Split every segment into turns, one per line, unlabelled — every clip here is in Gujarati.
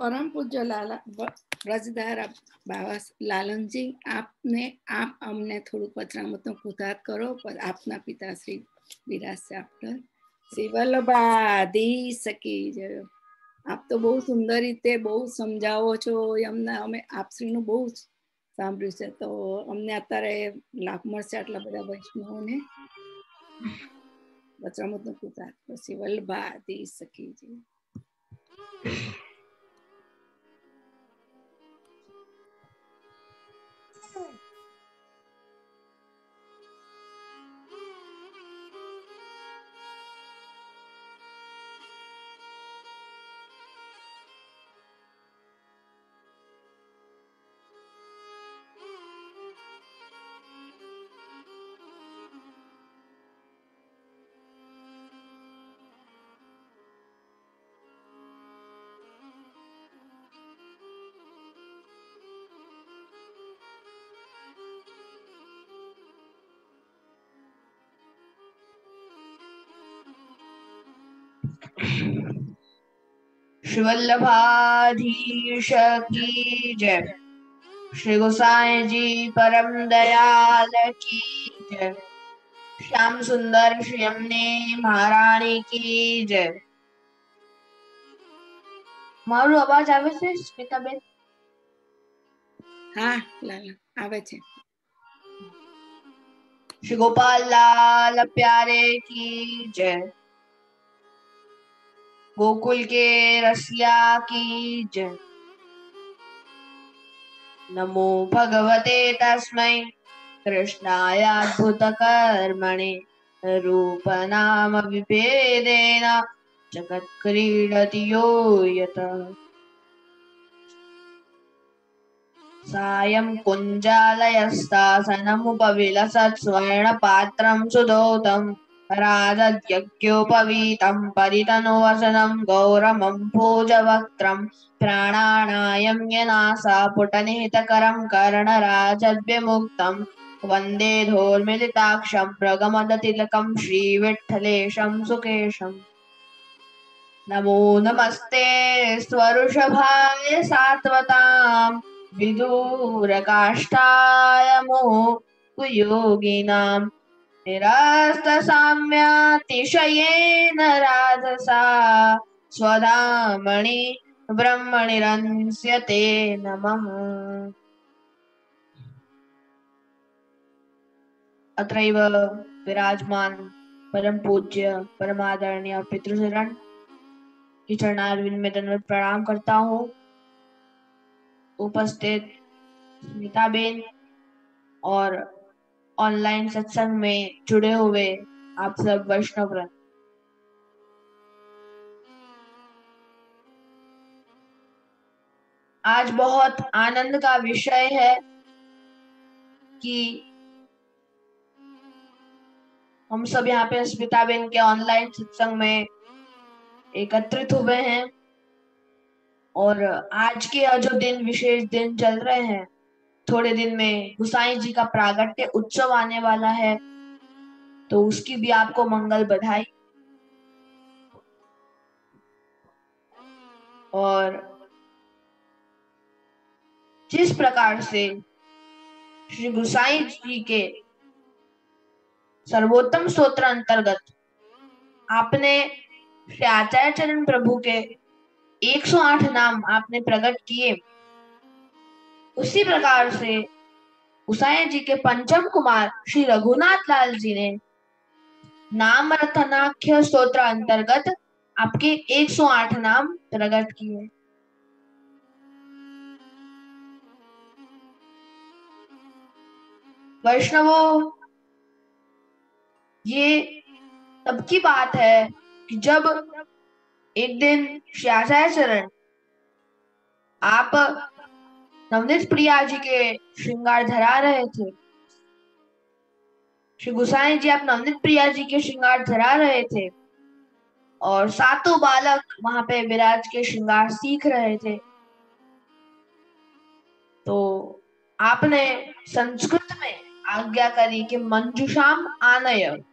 परम पूज्य ब्रजधारा बाबा लालन जी, आप अमने થોડું વચનામૃતનો પુરસ્કાર કરો. પર આપના પિતાશ્રી બિરાજશે આપના. શ્રી વલ્લભાધીશ કી જય. આપ તો બહુ સુંદર રીતે બહુ સમજાવો છો. અમે આપશ્રીનું બહુ સાંભળ્યું છે, તો અમને અત્યારે લાભ મળશે આટલા બધા વૈષ્ણવોને. વચનામૃતનો પુરસ્કાર શ્રી વલ્લભાધીશ કી જય.
श्री वल्लभाधीश की जय। श्री गोसाई जी परम दयाल की जय। श्याम सुंदर श्री अम्ने महारानी की जय। मारू अवाज आवे छे स्मिताबेन?
हाँ लाला आवे छे।
श्री गोपाल लाल प्यारे की जय। गोकुल के रसिया की जय। नमो भगवते तस्मै कृष्णाय अद्भुत कर्मणे रूप नाम विभेदेन जगत् क्रीडति यो यतः। सायं कुञ्जालयस्तासनमुपविलसत् स्वर्णपात्रं सुदोतं राजद्यज्ञोपवीतं परितनुवसनं गौरमं भोजवक्त्रं प्राणानायम्यनासापुटनिहितकरं कर्णराजद्विमुक्तं वन्दे धोर्मिलिताक्षं प्रगमदतिलकं श्रीविठ्ठलेशं सुकेशम्। नमो नमस्ते स्वऋषभाय सात्वतां विदूरकाष्ठाय मोहयोगिनां निरस्तसाम्यातिशयेन राधसा स्वधामणि ब्रह्मणिरंस्यते नमः। अत्रैव विराजमान परम पूज्य परमादरणीय पितृचरण की चरणारविंद में दंडवत प्रणाम करता हूँ। उपस्थित स्मिताबेन और ऑनलाइन सत्संग में जुड़े हुए आप सब वैष्णवगण, आज बहुत आनंद का विषय है कि हम सब यहाँ पे स्मिताबेन के ऑनलाइन सत्संग में एकत्रित हुए हैं और आज के जो दिन विशेष दिन चल रहे हैं, थोड़े दिन में गोसाई जी का प्रागट्य उत्सव आने वाला है, तो उसकी भी आपको मंगल बधाई। और जिस प्रकार से श्री गोसाई जी के सर्वोत्तम स्तोत्र अंतर्गत आपने श्री आचार्य चरण प्रभु के 108 नाम आपने प्रकट किए, उसी प्रकार से गोसाई जी के पंचम कुमार श्री रघुनाथ लाल जी ने नाम रत्नाख्य स्तोत्र अंतर्गत आपके 108 नाम प्रकट किए। वैष्णवों, ये तब की बात है कि जब एक दिन श्री आचार्य चरण आप नवनीत प्रिया जी के श्रृंगार धरा रहे थे। श्री गोसाई जी आप नवनीत प्रिया जी के श्रृंगार धरा रहे थे और सातों बालक वहां पे विराज के श्रृंगार सीख रहे थे। तो आपने संस्कृत में आज्ञा करी कि मंजुषाम आनय,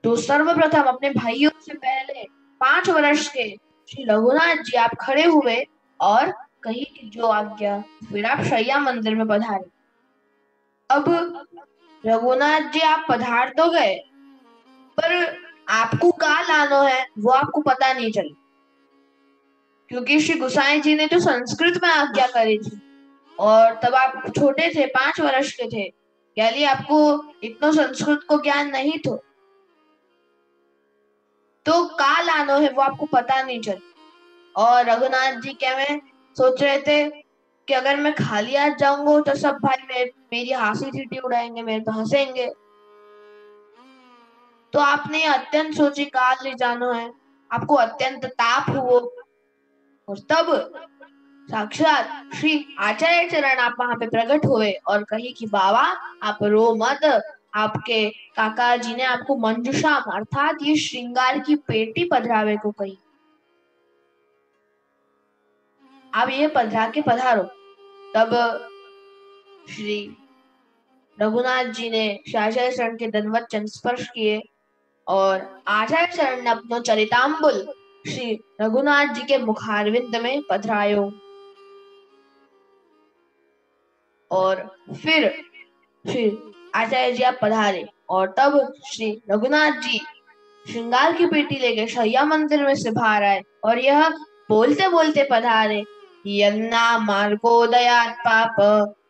तो सर्वप्रथम अपने भाइयों से पहले 5 वर्ष के श्री रघुनाथ जी आप खड़े हुए और कही कि जो आज्ञा, फिर आप शैया मंदिर में पधारे। अब रघुनाथ जी आप पधार तो गए, पर आपको कहाँ लाना है वो आपको पता नहीं चला, क्योंकि श्री गुसाई जी ने जो संस्कृत में आज्ञा करी थी, और तब आप छोटे थे, 5 वर्ष के थे, यानी आपको इतना संस्कृत को ज्ञान नहीं था, तो का लानो है वो आपको पता नहीं चला। और रघुनाथ जी क्या में सोच रहे थे कि अगर मैं खाली हाथ जाऊंगा तो सब भाई मेरी हासी सीटी उड़ाएंगे, मेरे पे हंसेंगे। तो आपने अत्यंत सोची काल ले जानो है, आपको अत्यंत ताप हुआ, और तब साक्षात श्री आचार्य चरण आप वहां पे प्रकट हुए और कही कि बाबा आप रो मत, आपके काका जी ने आपको मंजुषाम अर्थात ये श्रृंगार की पेटी पधरावे को कही, आप ये पधरा के पधारो। तब श्री रघुनाथ जी ने श्री आचार्य चरण के दंडवत चरण स्पर्श किए, और आचार्य चरण ने अपनो चरिताम्बुल श्री रघुनाथ जी के मुखारविंद में पधरायो, और फिर श्री आचार्य जी आप पधारे, और तब श्री रघुनाथ जी श्रृंगार की पेटी लेके शैया मंदिर में से बाहर आए, और यह बोलते बोलते पधारे, यन्ना मार्गोदयात् पाप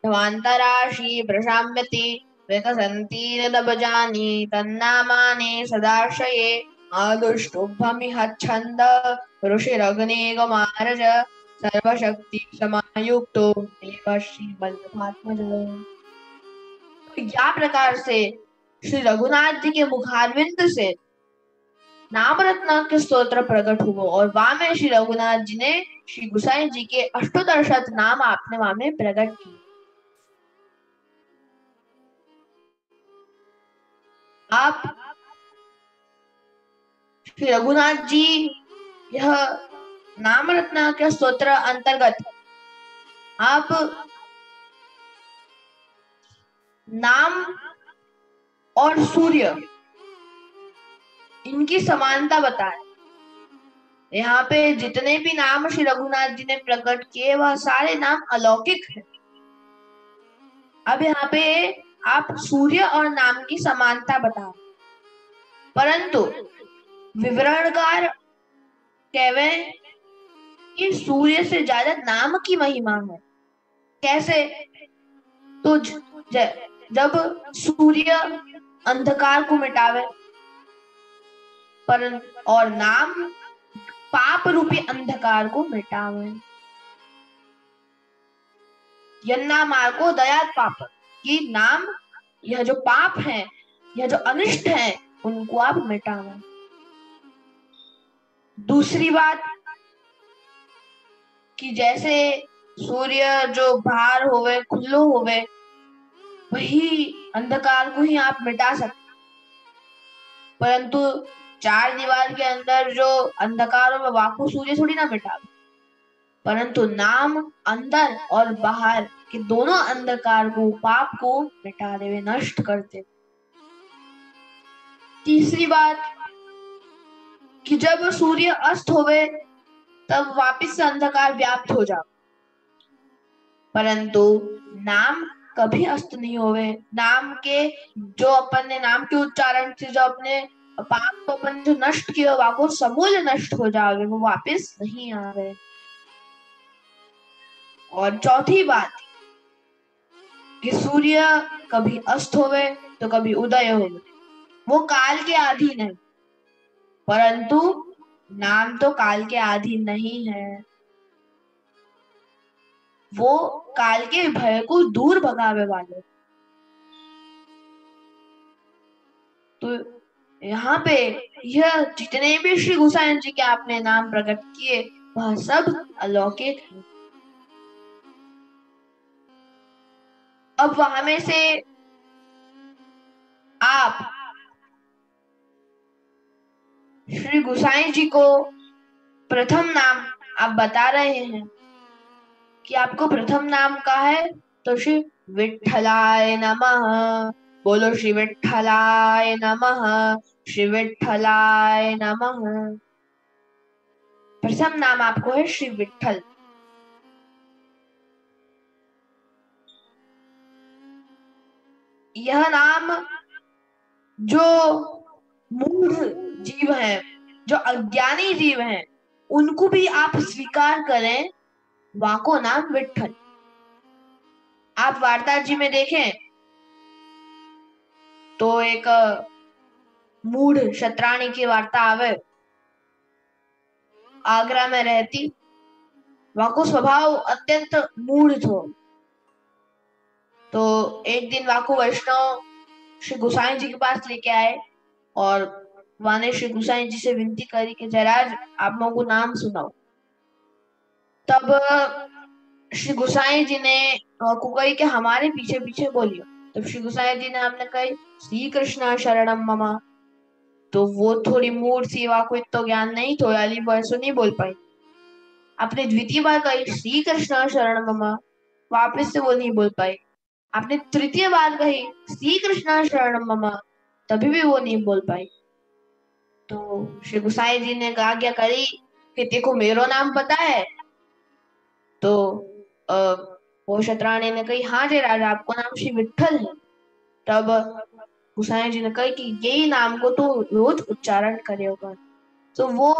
धवान्तराशि प्रशाम्यति विकसन्ति नदभजानि तन्नामानि सदाश्रये आदुष्टुभमिह छन्द ऋषिरग्निगमारज सर्वशक्ति समायुक्तो देव श्रीवल्लभात्मज। या प्रकार से श्री रघुनाथ जी के मुखारविंद से नाम रत्न के स्तोत्र प्रकट हुआ, और वहां में श्री रघुनाथ जी ने श्री गुसाई जी के अष्टोत्तरशत नाम आपने वहां में प्रकट किए। आप श्री रघुनाथ जी यह नाम रत्न के स्तोत्र अंतर्गत आप नाम और सूर्य इनकी समानता बताए। यहाँ पे जितने भी नाम श्री रघुनाथ जी ने प्रकट किए वह सारे नाम अलौकिक हैं। अब यहाँ पे आप सूर्य और नाम की समानता बता, परंतु विवरणकार कहवे कि सूर्य से ज्यादा नाम की महिमा है। कैसे? तो जब सूर्य अंधकार को मिटावे, परंतु और नाम पाप रूपी अंधकार को मिटावे। यन्ना मार्गो दयात पाप, कि नाम यह जो पाप है, यह जो अनिष्ट है, उनको आप मिटावे। दूसरी बात कि जैसे सूर्य जो बाहर होवे, खुल्लो होवे, वही अंधकार को ही आप मिटा सकते, परंतु 4 दीवार के अंदर जो अंधकार हो वाको सूर्य थोड़ी ना मिटावे, परंतु नाम अंदर और बाहर के दोनों अंधकार को, पाप को मिटा देवे, नष्ट करते। तीसरी बात कि जब सूर्य अस्त होवे तब वापिस से अंधकार व्याप्त हो जाए, परंतु नाम कभी अस्त नहीं होवे। नाम के जो अपन ने नाम के उच्चारण से जो अपने पाप को अपन जो नष्ट किया वाको समूल नष्ट हो जावे, वो वापिस नहीं आवे। और चौथी बात कि सूर्य कभी अस्त होवे तो कभी उदय होवे, वो काल के अधीन है, परंतु नाम तो काल के अधीन नहीं है। वो काल के भय को दूर भगावे वाले। तो यहाँ पे यह जितने भी श्री गोसाई जी के आपने नाम प्रकट किए वह सब अलौकिक है। अब वहां में से आप श्री गोसाई जी को प्रथम नाम आप बता रहे हैं कि आपको प्रथम नाम का है, तो श्री विठ्ठलाय नमः, बोलो श्री विठ्ठलाय नमः, श्री विठ्ठलाय नमः। प्रथम नाम आपको है श्री विठल। यह नाम जो मूढ़ जीव हैं, जो अज्ञानी जीव हैं, उनको भी आप स्वीकार करें, वाको नाम विठल। आप वार्ता जी में देखें तो एक मूढ़ शतरानी की वार्ता आवे। आगरा में रहती, वाको स्वभाव अत्यंत मूढ़ थो। तो एक दिन वाको वैष्णव श्री गोसाई जी के पास लेके आए और वाने श्री गोसाई जी से विनती करी कि जयराज आप लोगों को नाम सुनाओ। तब श्री गोसाई जी ने को कही कि हमारे पीछे पीछे बोलियो। तब श्री गोसाई जी ने हमने कही श्री कृष्ण शरणम मम। तो वो थोड़ी मूर्ख सी, वाको इतना ज्ञान नहीं तो वाली वर्षो नहीं बोल पाई। आपने द्वितीय बार कही श्री कृष्ण शरणम मम, वापस से वो नहीं बोल पाई। आपने तृतीय बार कही श्री कृष्ण शरणम मम, तभी भी वो नहीं बोल पाई। तो श्री गोसाई जी ने आज्ञा करी कि देखो मेरो नाम पता है। तो वो शतरानी ने कही हाँ जी राजा, आपको नाम श्री विठल है। तब गोसाई जी ने कही कि यही नाम को तो रोज उच्चारण करेगा। तो वो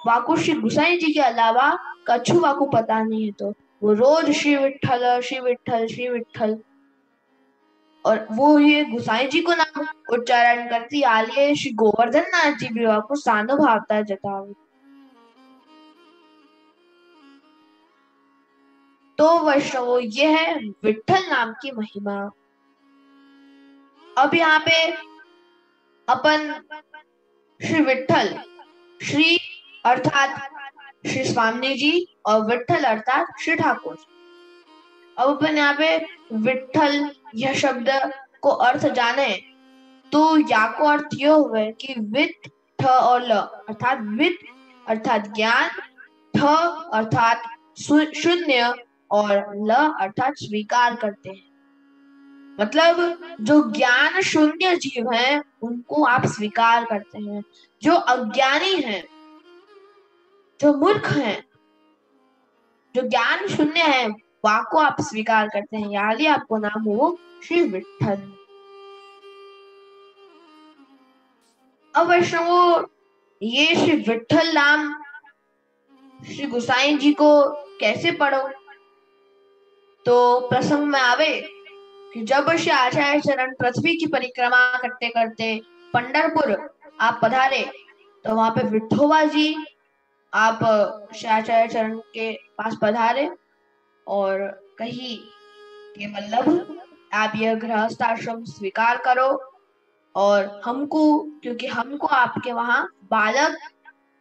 वाको श्री गोसाई जी के अलावा कछु वाको पता नहीं है। तो वो रोज श्री विठल श्री विठल श्री विठल, और वो ये गोसाई जी को नाम उच्चारण करती आलिए श्री गोवर्धन नाथ जी भी वाको सानुभावता जताओ। तो वैष्णव ये है विठल नाम की महिमा। अब यहाँ पे अपन श्री विठल, श्री अर्थात श्री स्वामी जी और विठल अर्थात श्री ठाकुर। अब अपन यहाँ पे विठल यह शब्द को अर्थ जाने तो या को अर्थ यह हुए कि वित ठ और ल अर्थात वित अर्थात ज्ञान, ठ अर्थात शून्य और ल अर्थात स्वीकार करते हैं। मतलब जो ज्ञान शून्य जीव हैं उनको आप स्वीकार करते हैं। जो अज्ञानी हैं, जो मूर्ख हैं, जो ज्ञान शून्य है, वाको आप स्वीकार करते हैं। यानी आपको नाम हो श्री विठल। अब वैष्णव ये श्री विठल नाम श्री गोसाई जी को कैसे पढ़ो? तो प्रसंग में आवे कि जब श्री आचार्य चरण पृथ्वी की परिक्रमा करते करते पंढरपुर आप पधारे तो वहां पे विठोबा जी आप श्री आचार्य चरण के पास पधारे और कही कि वल्लभ आप यह गृहस्थ आश्रम स्वीकार करो और हमको, क्योंकि हमको आपके वहां बालक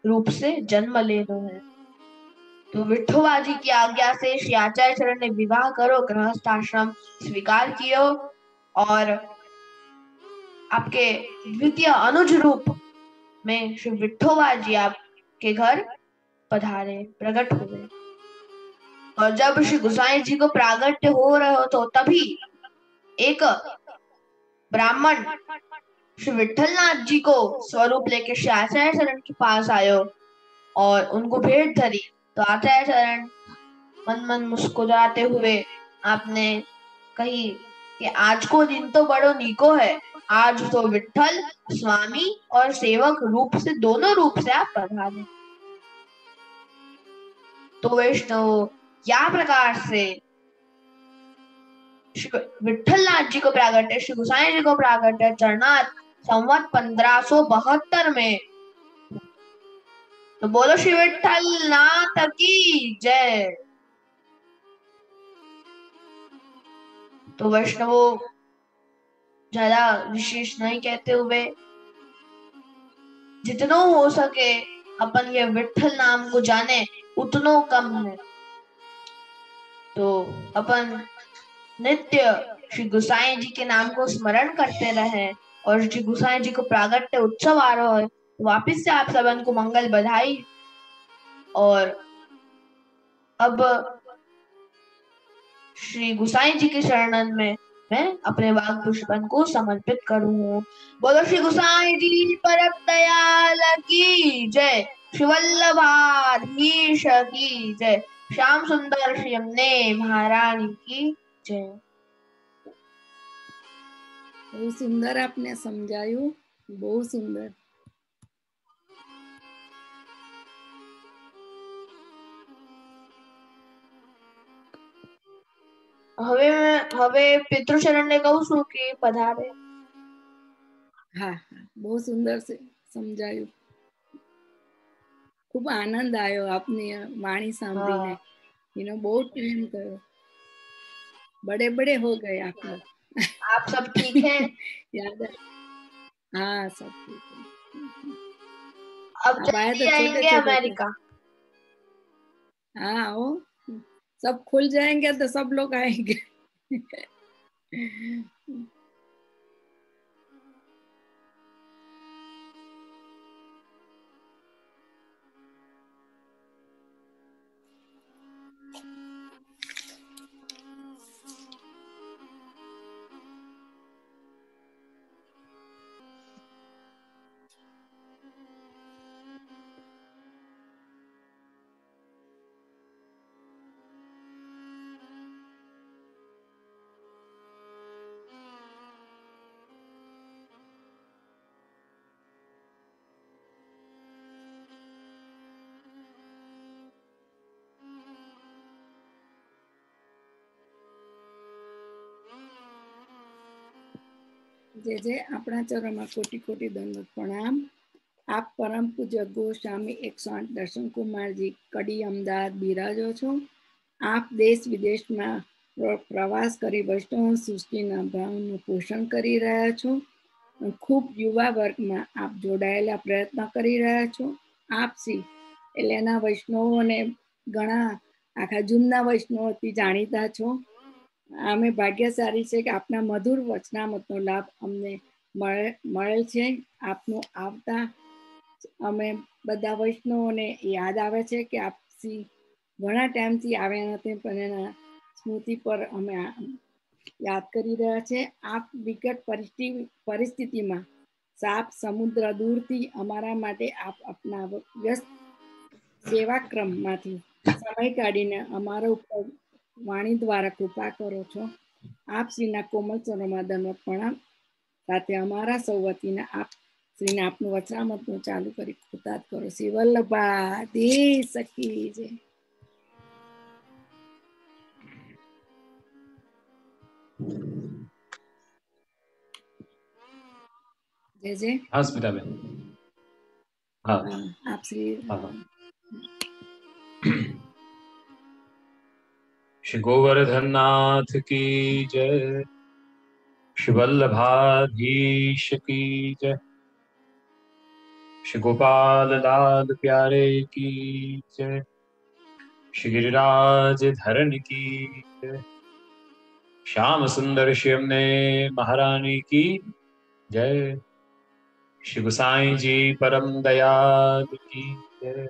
रूप से जन्म लेना है। तो विठोबा जी की आज्ञा से श्री आचार्य चरण ने विवाह करो, गृहस्थ आश्रम स्वीकार कियो और आपके द्वितीय अनुज रूप में श्री विठोबा जी आपके घर पधारे, प्रकट हुए। और जब श्री गोसाई जी को प्रागट्य हो रहे हो तो तभी एक ब्राह्मण श्री विठलनाथ जी को स्वरूप लेके श्री आचार्य चरण के पास आयो और उनको भेंट धरी। तो आचार्य चरण मन मन मुस्कुराते हुए आपने कही कि आज को दिन तो बड़ो नीको है, आज तो विठल स्वामी और सेवक रूप से, दोनों रूप से आप पधारे। तो वैष्णव या प्रकार से विठलनाथ जी को प्रागट्य, श्री गोसाई जी को प्रागट्य चरणार्थ संवत 1572 में। तो बोलो श्री विठल नाथ की जय। तो वैष्णव ज्यादा विशेष नहीं कहते हुए जितना हो सके अपन ये विठल नाम को जाने उतनो कम है। तो अपन नित्य श्री गोसाई जी के नाम को स्मरण करते रहे और श्री गोसाई जी को प्रागट्य उत्सव आ रहा है। वापिस से आप सबन को मंगल बधाई। और अब श्री गोसाई जी के शरणन में मैं अपने वाग पुष्पन को समर्पित करूं। बोलो श्री गोसाई जी परम दयाल की जय। शिवल्लभाधीश की जय। श्याम सुंदर श्री यमुने महारानी की जय।
बहुत सुंदर आपने समझाયું, बहुत सुंदर।
હવે પિતૃચરણને કહું છું કે પધારે.
હા હા, બહુ સુંદર છે સમજાયું. ખૂબ આનંદ આવ્યો આપની વાણી સાંભળીને. बहुत टाइम करो, बड़े बड़े हो गए आप लोग।
आप सब ठीक हैं?
याद है? हाँ सब ठीक है।
अब
आप आए तो
जल्दी
छोटे
आएंगे
छोटे थे।
अमेरिका।
हाँ आओ, सब खुल जाएंगे तो सब लोग आएंगे। जय जय अपना चरणों कोटि कोटि दंडवत प्रणाम। आप परम पूज्य गोस्वामी 108 दर्शन कुमार जी कड़ी अमदावाद बिराजो छो। आप देश विदेश में प्रवास करी वैष्णव सृष्टिना भावનું પોષણ કરી રહ્યા છો। ખૂબ યુવા વર્ગમાં આપ જોડાયેલા પ્રયત્ન કરી રહ્યા છો। આપ શ્રી એલેના વૈષ્ણવોને ઘણા આખા જૂના વૈષ્ણવોથી જાણીતા છો। અમે ભાગ્યશાળી છે કે આપના મધુર વચનામતનો લાભ અમને મળેલ છે। આપનું આવતા અમે બધા વૈષ્ણવોને યાદ આવે છે કે આપ ઘણા ટાઈમથી આવ્યા નથી, પણ એના સ્મૃતિ પર અમે યાદ કરી રહ્યા છે। આપ વિકટ પરિસ્થિતિમાં સાપ સમુદ્ર દૂરથી અમારા માટે આપ આપના વ્યસ્ત સેવાક્રમમાંથી સમય કાઢીને અમારા ઉપર વાણી દ્વારા કૃપા કરો છો। આપ શ્રીના કોમલ ચરણોમાં દંડવત પ્રણામ સાથે અમારા સૌ વતીને આપ શ્રીને આપનું વચનામૃતનું ચાલુ કરી કૃતાર્થ કરો। શ્રી વલ્લભાધીશ કી જય। जय जय।
हाँ स्मिता बेन, हाँ
आप श्री
श्री गोवर्धन नाथ की जय, श्री वल्लभाधीश की जय, श्री गोपाल लाल प्यारे की जय, श्री गिरिराज धरण की जय, श्याम सुंदर श्री यमुने महारानी की जय, श्री गोसाई जी परम दयाल की जय।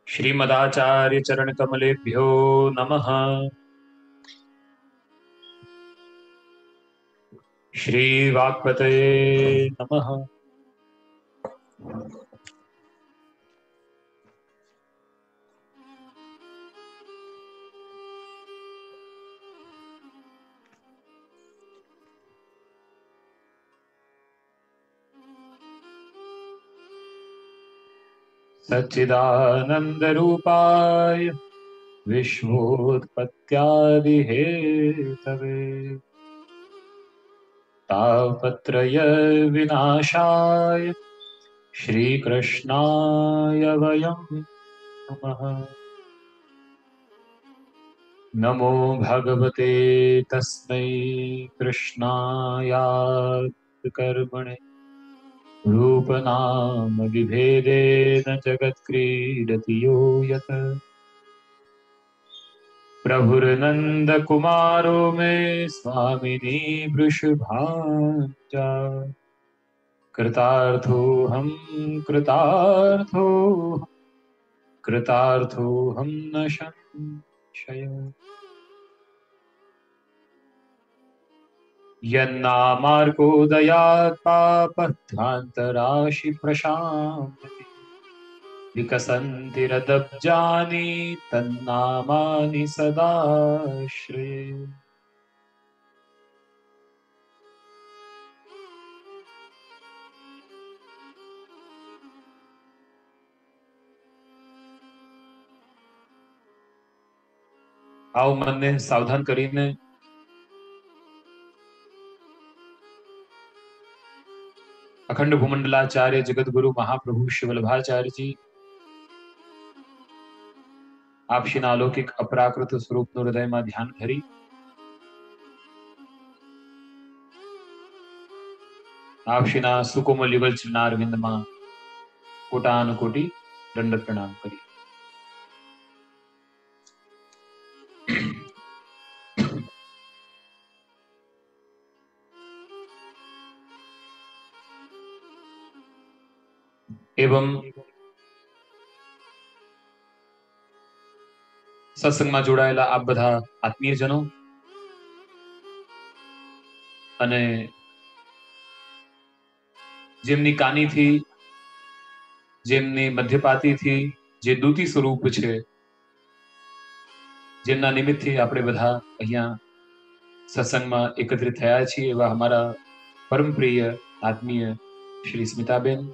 श्रीमदाचार्य चरण कमलेभ्यो नमः। श्री वाक्पते नमः। सच्चिदानंद रूपाय विश्वोत्पत्त्यादिहेतवे तापत्रय विनाशाय श्रीकृष्णाय वयं नमः। नमो भगवते तस्मै कृष्णाय कर्मणे रूपनाम विभेदेन जगत्क्रीडति यो यत् प्रभुर्नंद कुमारो में स्वामिनी वृषभाजा कृतार्थो हम न संशय यन्नामार्कोदयात् पापध्वान्तराशि प्रशान्ति विकसन्ति रदब्जानि तन्नामानि सदाश्रये। आओ मन ने सावधान करीने अखंड भूमंडलाचार्य जगतगुरु महाप्रभु श्री वल्लभाचार्य जी आपशीना अलौकिक अपराकृत स्वरूप નું હૃદયમાં ધ્યાન ધરી આપશીના સુકોમલ યુગલ ચરણાર વિંદમાં કોટાનુકોટી દંડવત પ્રણામ કરી। एवं સત્સંગમાં જોડાયેલા આપ બધા આત્મીયજનો અને જેમની કાનીથી જેમની મધ્યપાતીથી જે દૂતી સ્વરૂપ છે જેમના નિમિત્તથી આપણે બધા અહીંયા સત્સંગમાં એકત્રિત થયા છીએ એવા અમારા પરમ પ્રિય આત્મીય શ્રી સ્મિતાબેન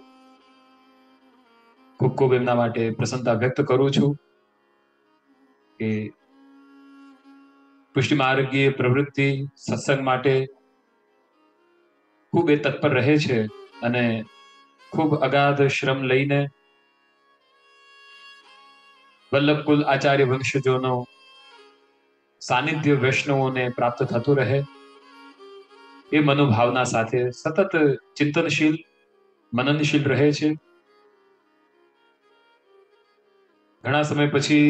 ખૂબ ખૂબ એમના માટે પ્રસન્નતા વ્યક્ત કરું છું કે પુષ્ટિ માર્ગીય પ્રવૃત્તિ સત્સંગ માટે ખૂબ એ તત્પર રહે છે અને ખૂબ અગાધ શ્રમ લઈને વલ્લભકુલ આચાર્ય વંશજોનો સાનિધ્ય વૈષ્ણવોને પ્રાપ્ત થતું રહે એ મનોભાવના સાથે સતત ચિંતનશીલ મનનશીલ રહે છે। ઘણા સમય પછી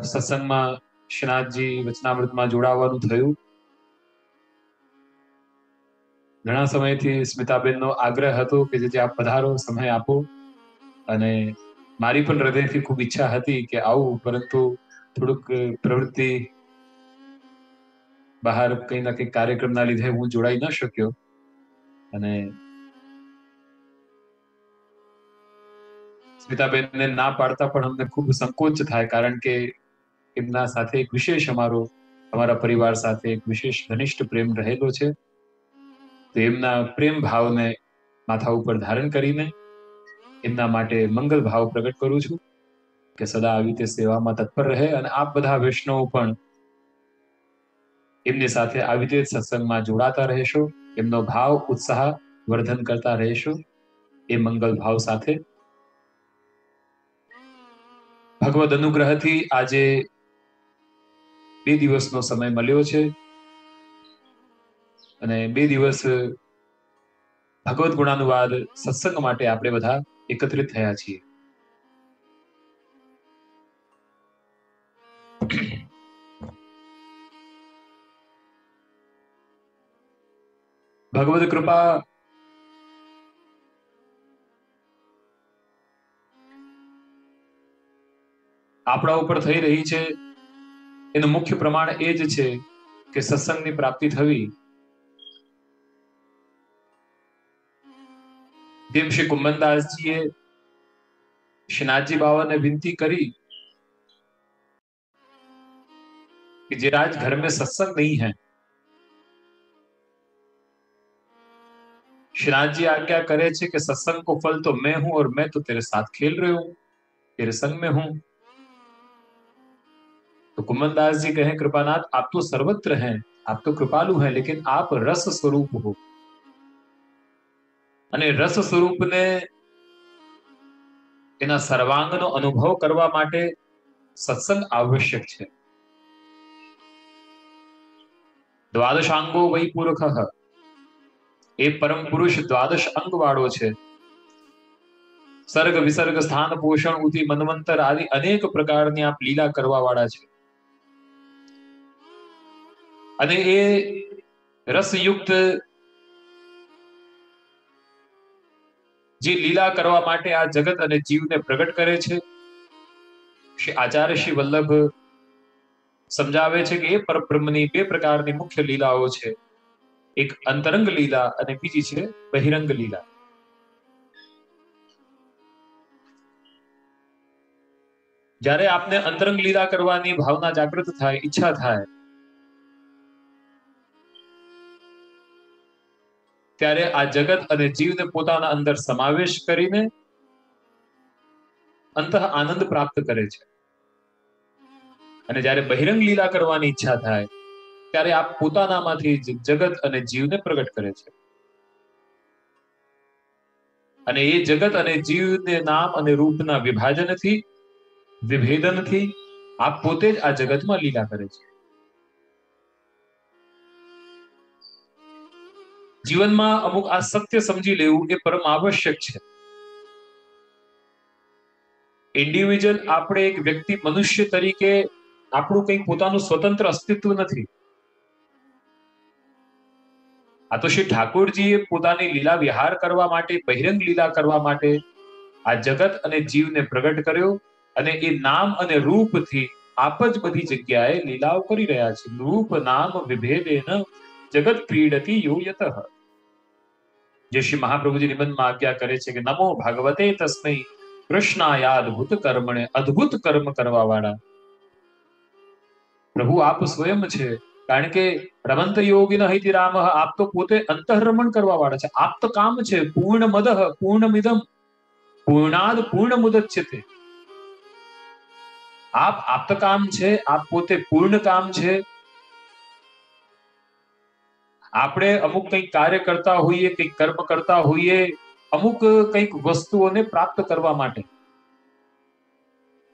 સત્સંગમાં શ્રીનાથજી વચનામૃતમાં જોડાવાનું થયું। ઘણા સમયથી સ્મિતાબેનનો આગ્રહ હતો કે જે આપ પધારો સમય આપો અને મારી પણ હૃદયથી ખૂબ ઈચ્છા હતી કે આવું પરંતુ થોડુંક પ્રવૃત્તિ બહાર કંઈ ના કંઈ કાર્યક્રમના લીધે હું જોડાઈ ન શક્યો અને સ્મિતાબેનને ના પાડતા પણ અમને ખૂબ સંકોચ થાય કારણ કે એમના સાથે એક વિશેષ અમારા પરિવાર સાથે એક વિશેષ ઘનિષ્ઠ પ્રેમ રહેલો છે। તો એમના પ્રેમ ભાવને માથા ઉપર ધારણ કરીને એમના માટે મંગલ ભાવ પ્રગટ કરું છું કે સદા આવી રીતે સેવામાં તત્પર રહે અને આપ બધા વૈષ્ણવો પણ એમની સાથે આવી રીતે સત્સંગમાં જોડાતા રહેશો, એમનો ભાવ ઉત્સાહ વર્ધન કરતા રહેશો એ મંગલ ભાવ સાથે ભગવદ અનુગ્રહથી આજે 2 દિવસનો સમય મળ્યો છે અને 2 દિવસ ભગવદ ગુણાનુવાદ સત્સંગ માટે આપણે બધા એકત્રિત થયા છીએ। ભગવદ કૃપા આપણા ઉપર થઈ રહી છે એનું મુખ્ય પ્રમાણ એ જ છે કે સત્સંગની પ્રાપ્તિ થવી। જેમ શ્રી કુંભનદાસજીએ શ્રીનાથજી બાવાને વિનંતી કરી कि जे आज घर में सत्संग नहीं है, श्रीनाथ जी आज्ञा करे छे कि सत्संग को फल तो मैं हूं और मैं तो तेरे साथ खेल रही हूं, तेरे संग में हूं। तो कुंभनदास जी कहें कृपानाथ आप तो सर्वत्र हैं, आप तो कृपालु हैं, लेकिन आप रस स्वरूप हो અને રસ સ્વરૂપને એના સર્વાંગનો અનુભવ કરવા માટે સત્સંગ આવશ્યક છે। દ્વાદશાંગો વૈ પુરુષઃ, એ પરમ પુરુષ દ્વાદશ અંગ વાળો છે। સર્ગ વિસર્ગ સ્થાન પોષણ ઉતિ મનવંતર આદિ અનેક પ્રકારની આપ લીલા કરવા વાળા છે. અને એ રસયુક્ત જે લીલા કરવા માટે આ જગત અને જીવને પ્રગટ કરે છે, શ્રી આચાર્ય શ્રી વલ્લભ સમજાવે છે કે એ પરબ્રહ્મની બે પ્રકારની મુખ્ય લીલાઓ છે. એક અંતરંગ લીલા અને બીજી છે બહિરંગ લીલા. જ્યારે આપને અંતરંગ લીલા કરવાની ભાવના જાગૃત થાય, ઈચ્છા થાય, ત્યારે આ જગત અને જીવને પોતાના અંદર સમાવેશ કરીને અંતઃ આનંદ પ્રાપ્ત કરે છે. અને જ્યારે બહિરંગ લીલા કરવાની ઈચ્છા થાય ત્યારે આપ પોતાનામાંથી જગત અને જીવને પ્રગટ કરે છે. અને એ જગત અને જીવને નામ અને રૂપના વિભાજનથી, વિભેદનથી આપ પોતે જ આ જગતમાં લીલા કરે છે. જીવનમાં અમુક આ સત્ય સમજી લેવું એ પરમ આવશ્યક છે. ઇન્ડિવિજ્યુઅલ આપણે એક વ્યક્તિ મનુષ્ય તરીકે આપણું કંઈ પોતાનું સ્વતંત્ર અસ્તિત્વ નથી. આ તો શ્રી ઠાકોરજીએ પોતાની લીલા વિહાર કરવા માટે, બહિરંગ લીલા કરવા માટે આ જગત અને જીવને પ્રગટ કર્યો. અને એ નામ અને રૂપથી આપ જ બધી જગ્યાએ લીલાઓ કરી રહ્યા છે. રૂપ નામ વિભેદેન જગત ક્રીડતી યો યતઃ. જે શ્રી મહાપ્રભુજી નિબંધમાં આજ્ઞા કરે છે કે નમો ભગવતે તસ્મૈ કૃષ્ણાય અદ્ભુત કર્મણે, અદ્ભુત કર્મ કરવા વાળા પ્રભુ આપ સ્વયં છે. કારણ કે રમંત યોગિન હૈતિ રામ, આપ તો પોતે અંતઃરમણ કરવા વાળા છે. આપ તો કામ છે પૂર્ણ મદઃ પૂર્ણમિદમ પૂર્ણાદ પૂર્ણ મુદચ્યતે. આપ આપ્તકામ છે, આપ પોતે પૂર્ણ કામ છે. આપણે અમુક કંઈક કાર્ય કરતા હોઈએ, કંઈક કર્મ કરતા હોઈએ, અમુક કંઈક વસ્તુઓને પ્રાપ્ત કરવા માટે,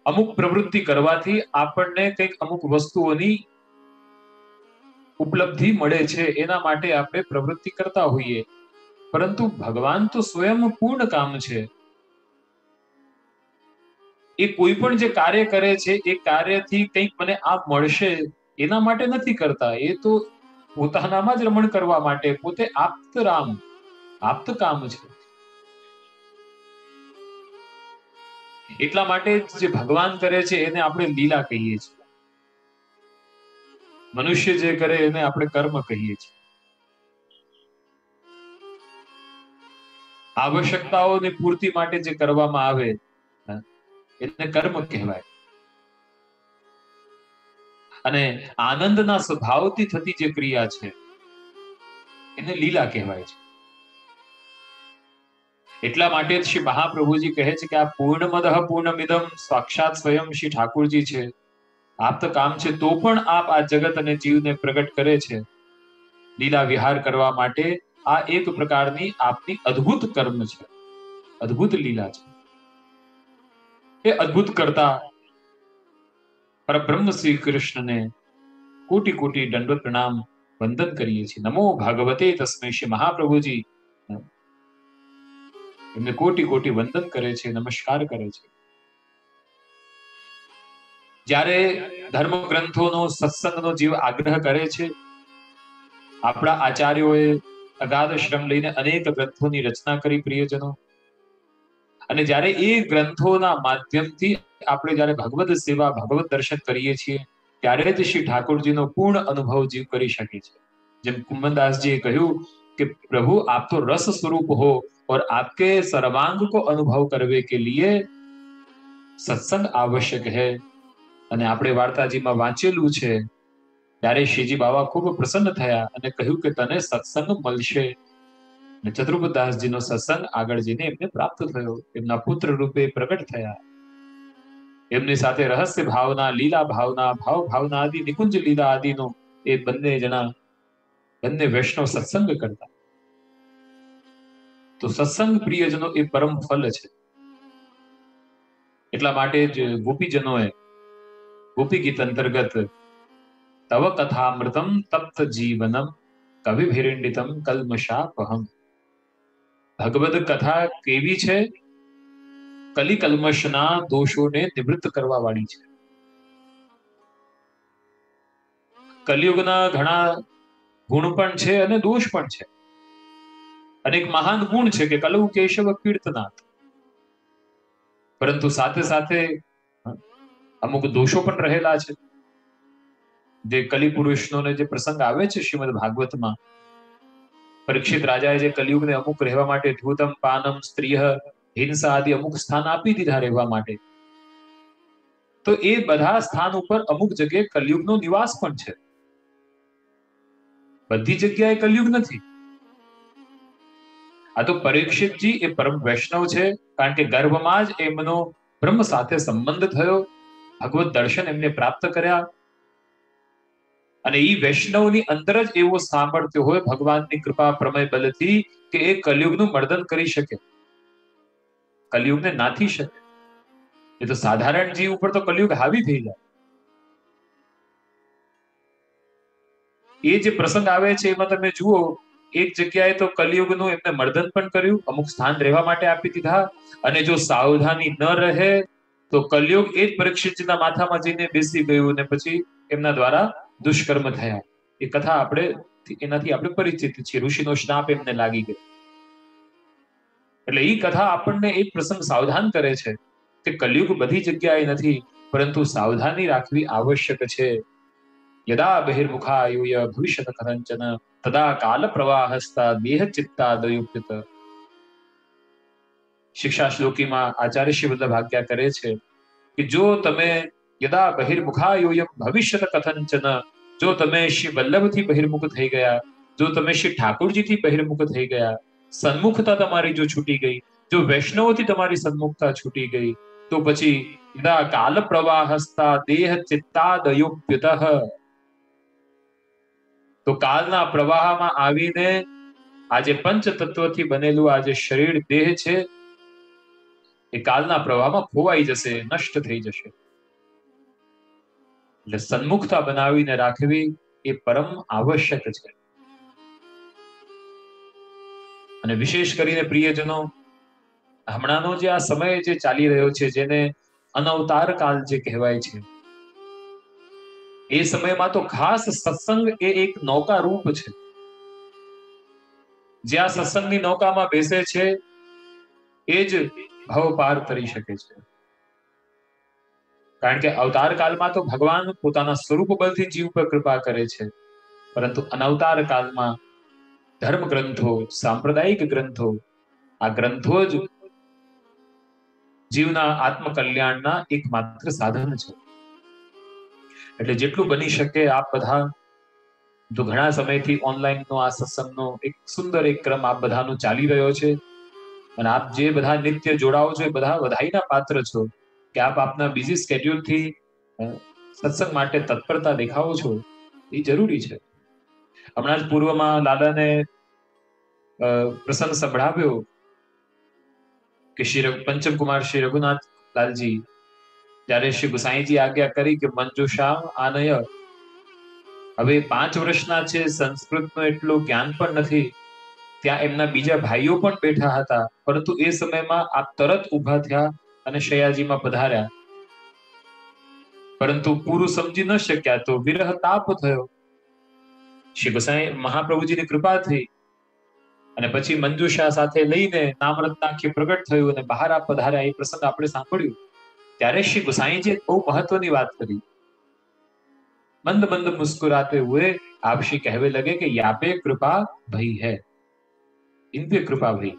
અમુક પ્રવૃત્તિ કરવાથી આપણને કંઈક અમુક વસ્તુઓની ઉપલબ્ધિ મળે છે, એના માટે આપણે પ્રવૃત્તિ કરતા હોઈએ. પરંતુ ભગવાન તો સ્વયં પૂર્ણ કામ છે. એ કોઈ પણ જે કાર્ય કરે છે એ કાર્યથી કંઈક મને આ મળશે એના માટે નથી કરતા. એ તો પોતાનામાં જ રમણ કરવા માટે, પોતે આપ્ત રામ, આપ્ત કામ છે. એટલા માટે જે ભગવાન કરે છે એને આપણે લીલા કહીએ છીએ. મનુષ્ય જે કરે એને આપણે કર્મ કહીએ છીએ. આવશ્યકતાઓની પૂર્તિ માટે જે કરવામાં આવે એને કર્મ કહેવાય. અને આનંદના સ્વભાવથી થતી જે ક્રિયા છે એને લીલા કહેવાય છે. એટલા માટે શ્રી મહાપ્રભુજી કહે છે કે આ પૂર્ણમદઃ પૂર્ણમિદમ સાક્ષાત સ્વયં શ્રી ઠાકોરજી છે. આપ તો કામ છે તો પણ આપ આ જગત અને જીવને પ્રગટ કરે છે. લીલા વિહાર કરવા માટે આ એક પ્રકારની આપની અદ્ભુત કર્મ છે, અદ્ભુત લીલા છે. એ અદ્ભુત કરતા પરબ્રહ્મ શ્રી કૃષ્ણને કોટી કોટી દંડવત પ્રણામ વંદન કરીએ છીએ. નમો ભાગવતે તસ્મૈ. શ્રી મહાપ્રભુજી એમને કોટી કોટી વંદન કરે છે, નમસ્કાર કરે છે. જ્યારે ધર્મ ગ્રંથોનો, સત્સંગનો જીવ આગ્રહ કરે છે, આપણા આચાર્યોએ અગાધ શ્રમ લઈને અનેક ગ્રંથોની રચના કરી પ્રિયજનો. અને જ્યારે એ ગ્રંથોના માધ્યમથી આપણે જ્યારે ભગવદ સેવા, ભગવદ દર્શન કરીએ છીએ ત્યારે જ શ્રી ઠાકોરજીનો પૂર્ણ અનુભવ જીવ કરી શકે છે. જેમ કુંભનદાસજીએ કહ્યું કે પ્રભુ આપ તો રસ સ્વરૂપ હો और आपके सर्वांग को अनुभव करने के लिए सत्संग आवश्यक है. અને આપણે વાર્તાજીમાં વાંચેલું છે ત્યારે શ્રીજી બાબા ખૂબ પ્રસન્ન થયા અને કહ્યું કે તને સત્સંગ મળશે. અને ચતુર્બુદાસજીનો સત્સંગ આગળ જઈને એમને પ્રાપ્ત થયો, એમના પુત્ર રૂપે પ્રગટ થયા. એમની સાથે રહસ્ય ભાવના, લીલા ભાવના, ભાવ ભાવના આદિ, નિકુંજ લીલા આદિનો એ બંને જણા, બંને વૈષ્ણવ સત્સંગ કરતા. તો સત્સંગ પ્રિયજનો એ પરમ ફલ છે. એટલા માટે જ ગોપીજનોએ ગોપી ગીત અંતર્ગત તવ કથામૃતમ તપ્ત જીવનમ કવિભિરિંડિતમ કલ્મષાપહમ. ભગવદ કથા કેવી છે કલી કલ્મશના દોષોને નિવૃત્ત કરવા વાળી છે. કલિયુગના ઘણા ગુણ પણ છે અને દોષ પણ છે. અને એક મહાન ગુણ છે કે કલુ કેશવ કીર્તનાથ, પરંતુ સાથે સાથે અમુક દોષો પણ રહેલા છે. જે કલી પુરુષનો જે પ્રસંગ આવે છે શ્રીમદ ભાગવતમાં, પરીક્ષિત રાજાએ જે કલિયુગને અમુક રહેવા માટે ધૂતમ પાનમ સ્ત્રીહ હિંસા આદિ અમુક સ્થાન આપી દીધા રહેવા માટે, તો એ બધા સ્થાન ઉપર અમુક જગ્યાએ કલિયુગનો નિવાસ પણ છે. બધી જગ્યાએ કલિયુગ નથી. આ તો પરીક્ષિતજી એ પરમ વૈષ્ણવ છે, કારણ કે ગર્ભમાં જ એમનો બ્રહ્મ સાથે સંબંધ થયો, ભગવત દર્શન એમને પ્રાપ્ત કર્યા, અને એ વૈષ્ણવની અંદર જ એવો સામર્થ્ય હોય ભગવાનની કૃપા પ્રમેય બલથી કે એ કલિયુગનું મર્દન કરી શકે, કલિયુગને નાથી શકે. એ તો સાધારણ જીવ ઉપર તો કલિયુગ હાવી થઈ જાય. એ જે પ્રસંગ આવે છે એમાં તમે જુઓ, એક જગ્યાએ તો કલિયુગનું એમને મર્દન પણ કર્યું, અમુક સ્થાન રહેવા માટે આપી દીધા, અને જો સાવધાની ન રહે તો કલિયુગ એ જ પરીક્ષિતજીના માથામાં જઈને બેસી ગયું, અને પછી એમના દ્વારા દુષ્કર્મ થયા. એ કથા એનાથી આપણે પરિચિત છીએ. ઋષિનો શ્રાપ એમને લાગી ગયો. એટલે એ કથા આપણને એક પ્રસંગ સાવધાન કરે છે કે કલિયુગ બધી જગ્યાએ નથી, પરંતુ સાવધાની રાખવી આવશ્યક છે. યદા બહિર્મુખાયુય ભવિષ્યત કથંચન તદા કાલ પ્રવાહસ્તા દેહ ચિત્તાદયુક્ત. શિક્ષા શ્લોકીમાં આચાર્ય શ્રી વલ્લભ આજ્ઞા કરે છે કે જો તમે યદા બહિર્મુખાયુય ભવિષ્યત કથંચન, જો તમે શ્રી વલ્લભથી બહિર્મુખ થઈ ગયા, જો તમે શ્રી ઠાકોરજીથી બહિર્મુખ થઈ ગયા, સન્મુખતા તમારી જો છૂટી ગઈ, જો વૈષ્ણવથી તમારી સન્મુખતા છૂટી ગઈ, તો પછી યદા કાલ પ્રવાહસ્તા દેહ ચિત્તાદયુક્ત, તો કાલના પ્રવાહમાં આવીને આજે પંચ તત્વથી બનેલું આ જે શરીર દેહ છે એ કાલના પ્રવાહમાં ખોવાઈ જશે, નષ્ટ થઈ જશે. એટલે સન્મુખતા બનાવીને રાખવી એ પરમ આવશ્યક છે. અને વિશેષ કરીને પ્રિયજનો, હમણાંનો જે આ સમય જે ચાલી રહ્યો છે, જેને અનવતાર કાળ જે કહેવાય છે, એ સમયમાં તો ખાસ સત્સંગ એ એક નૌકા રૂપ છે. જે આ સત્સંગની નૌકામાં બેસે છે એ જ ભવ પાર કરી શકે છે. કારણ કે અવતાર કાળમાં તો ભગવાન પોતાના સ્વરૂપ બળથી જીવ પર કૃપા કરે છે, પરંતુ અનવતાર કાળમાં ધર્મ ગ્રંથો, સાંપ્રદાયિક ગ્રંથો, આ ગ્રંથો જ જીવના આત્મકલ્યાણના એકમાત્ર સાધન છે. એટલે જેટલું બની શકે આપ બધા, તો ઘણા સમયથી ઓનલાઈનનો આ સત્સંગનો એક સુંદર એક ક્રમ આપ બધાનો ચાલી રહ્યો છે, અને આપ જે બધા નિત્ય જોડાઓ છો એ બધા વધાઈના પાત્ર છો કે આપ આપના બિઝી સ્કેડ્યુલથી સત્સંગ માટે તત્પરતા દેખાવો છો. એ જરૂરી છે. હમણાં જ પૂર્વમાં લાલાને પ્રસંગ સંભળાવ્યો કે શ્રી પંચમ કુમાર શ્રી રઘુનાથ લાલજી ત્યારે શ્રી ગુસાઈજી આજ્ઞા કરી કે મંજુષા આનય, હવે 5 વર્ષના છે, સંસ્કૃતનું એટલું જ્ઞાન પણ નથી, ત્યાં એમના બીજા ભાઈઓ પણ બેઠા હતા, પરંતુ એ સમયમાં આપ તરત ઊભા થયા અને શયાજીમાં પધાર્યા, પરંતુ પૂરું સમજી ન શક્યા તો વિરહ તાપ થયો. શ્રી ગુસાઈ મહાપ્રભુજીની કૃપા થઈ અને પછી મંજુષા સાથે લઈને નામરત્નાખ્ય પ્રગટ થયું અને બહાર આપ પધાર્યા. એ પ્રસંગ આપણે સાંભળ્યું ત્યારે શ્રી ગુસાઈજી બહુ મહત્વની વાત કરી. મંદ મંદ મુસ્कुराते हुए आप श्री कहवे लगे कि यहाँ पे कृपा भई है, इन पे कृपा भई.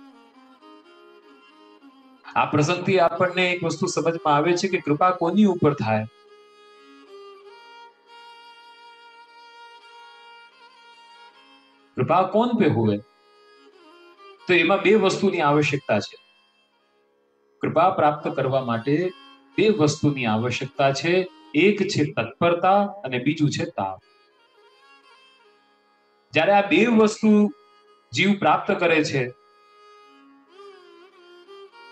આ પ્રસંગથી આપણને એક વસ્તુ સમજમાં આવે છે કે કૃપા કોની ઉપર થાય. કૃપા કોણ પે હોય, તો એમાં 2 વસ્તુની આવશ્યકતા છે. કૃપા પ્રાપ્ત કરવા માટે 2 વસ્તુની આવશ્યકતા છે. એક છે તત્પરતા અને બીજું છે તાપ. જ્યારે આ 2 વસ્તુ જીવ પ્રાપ્ત કરે છે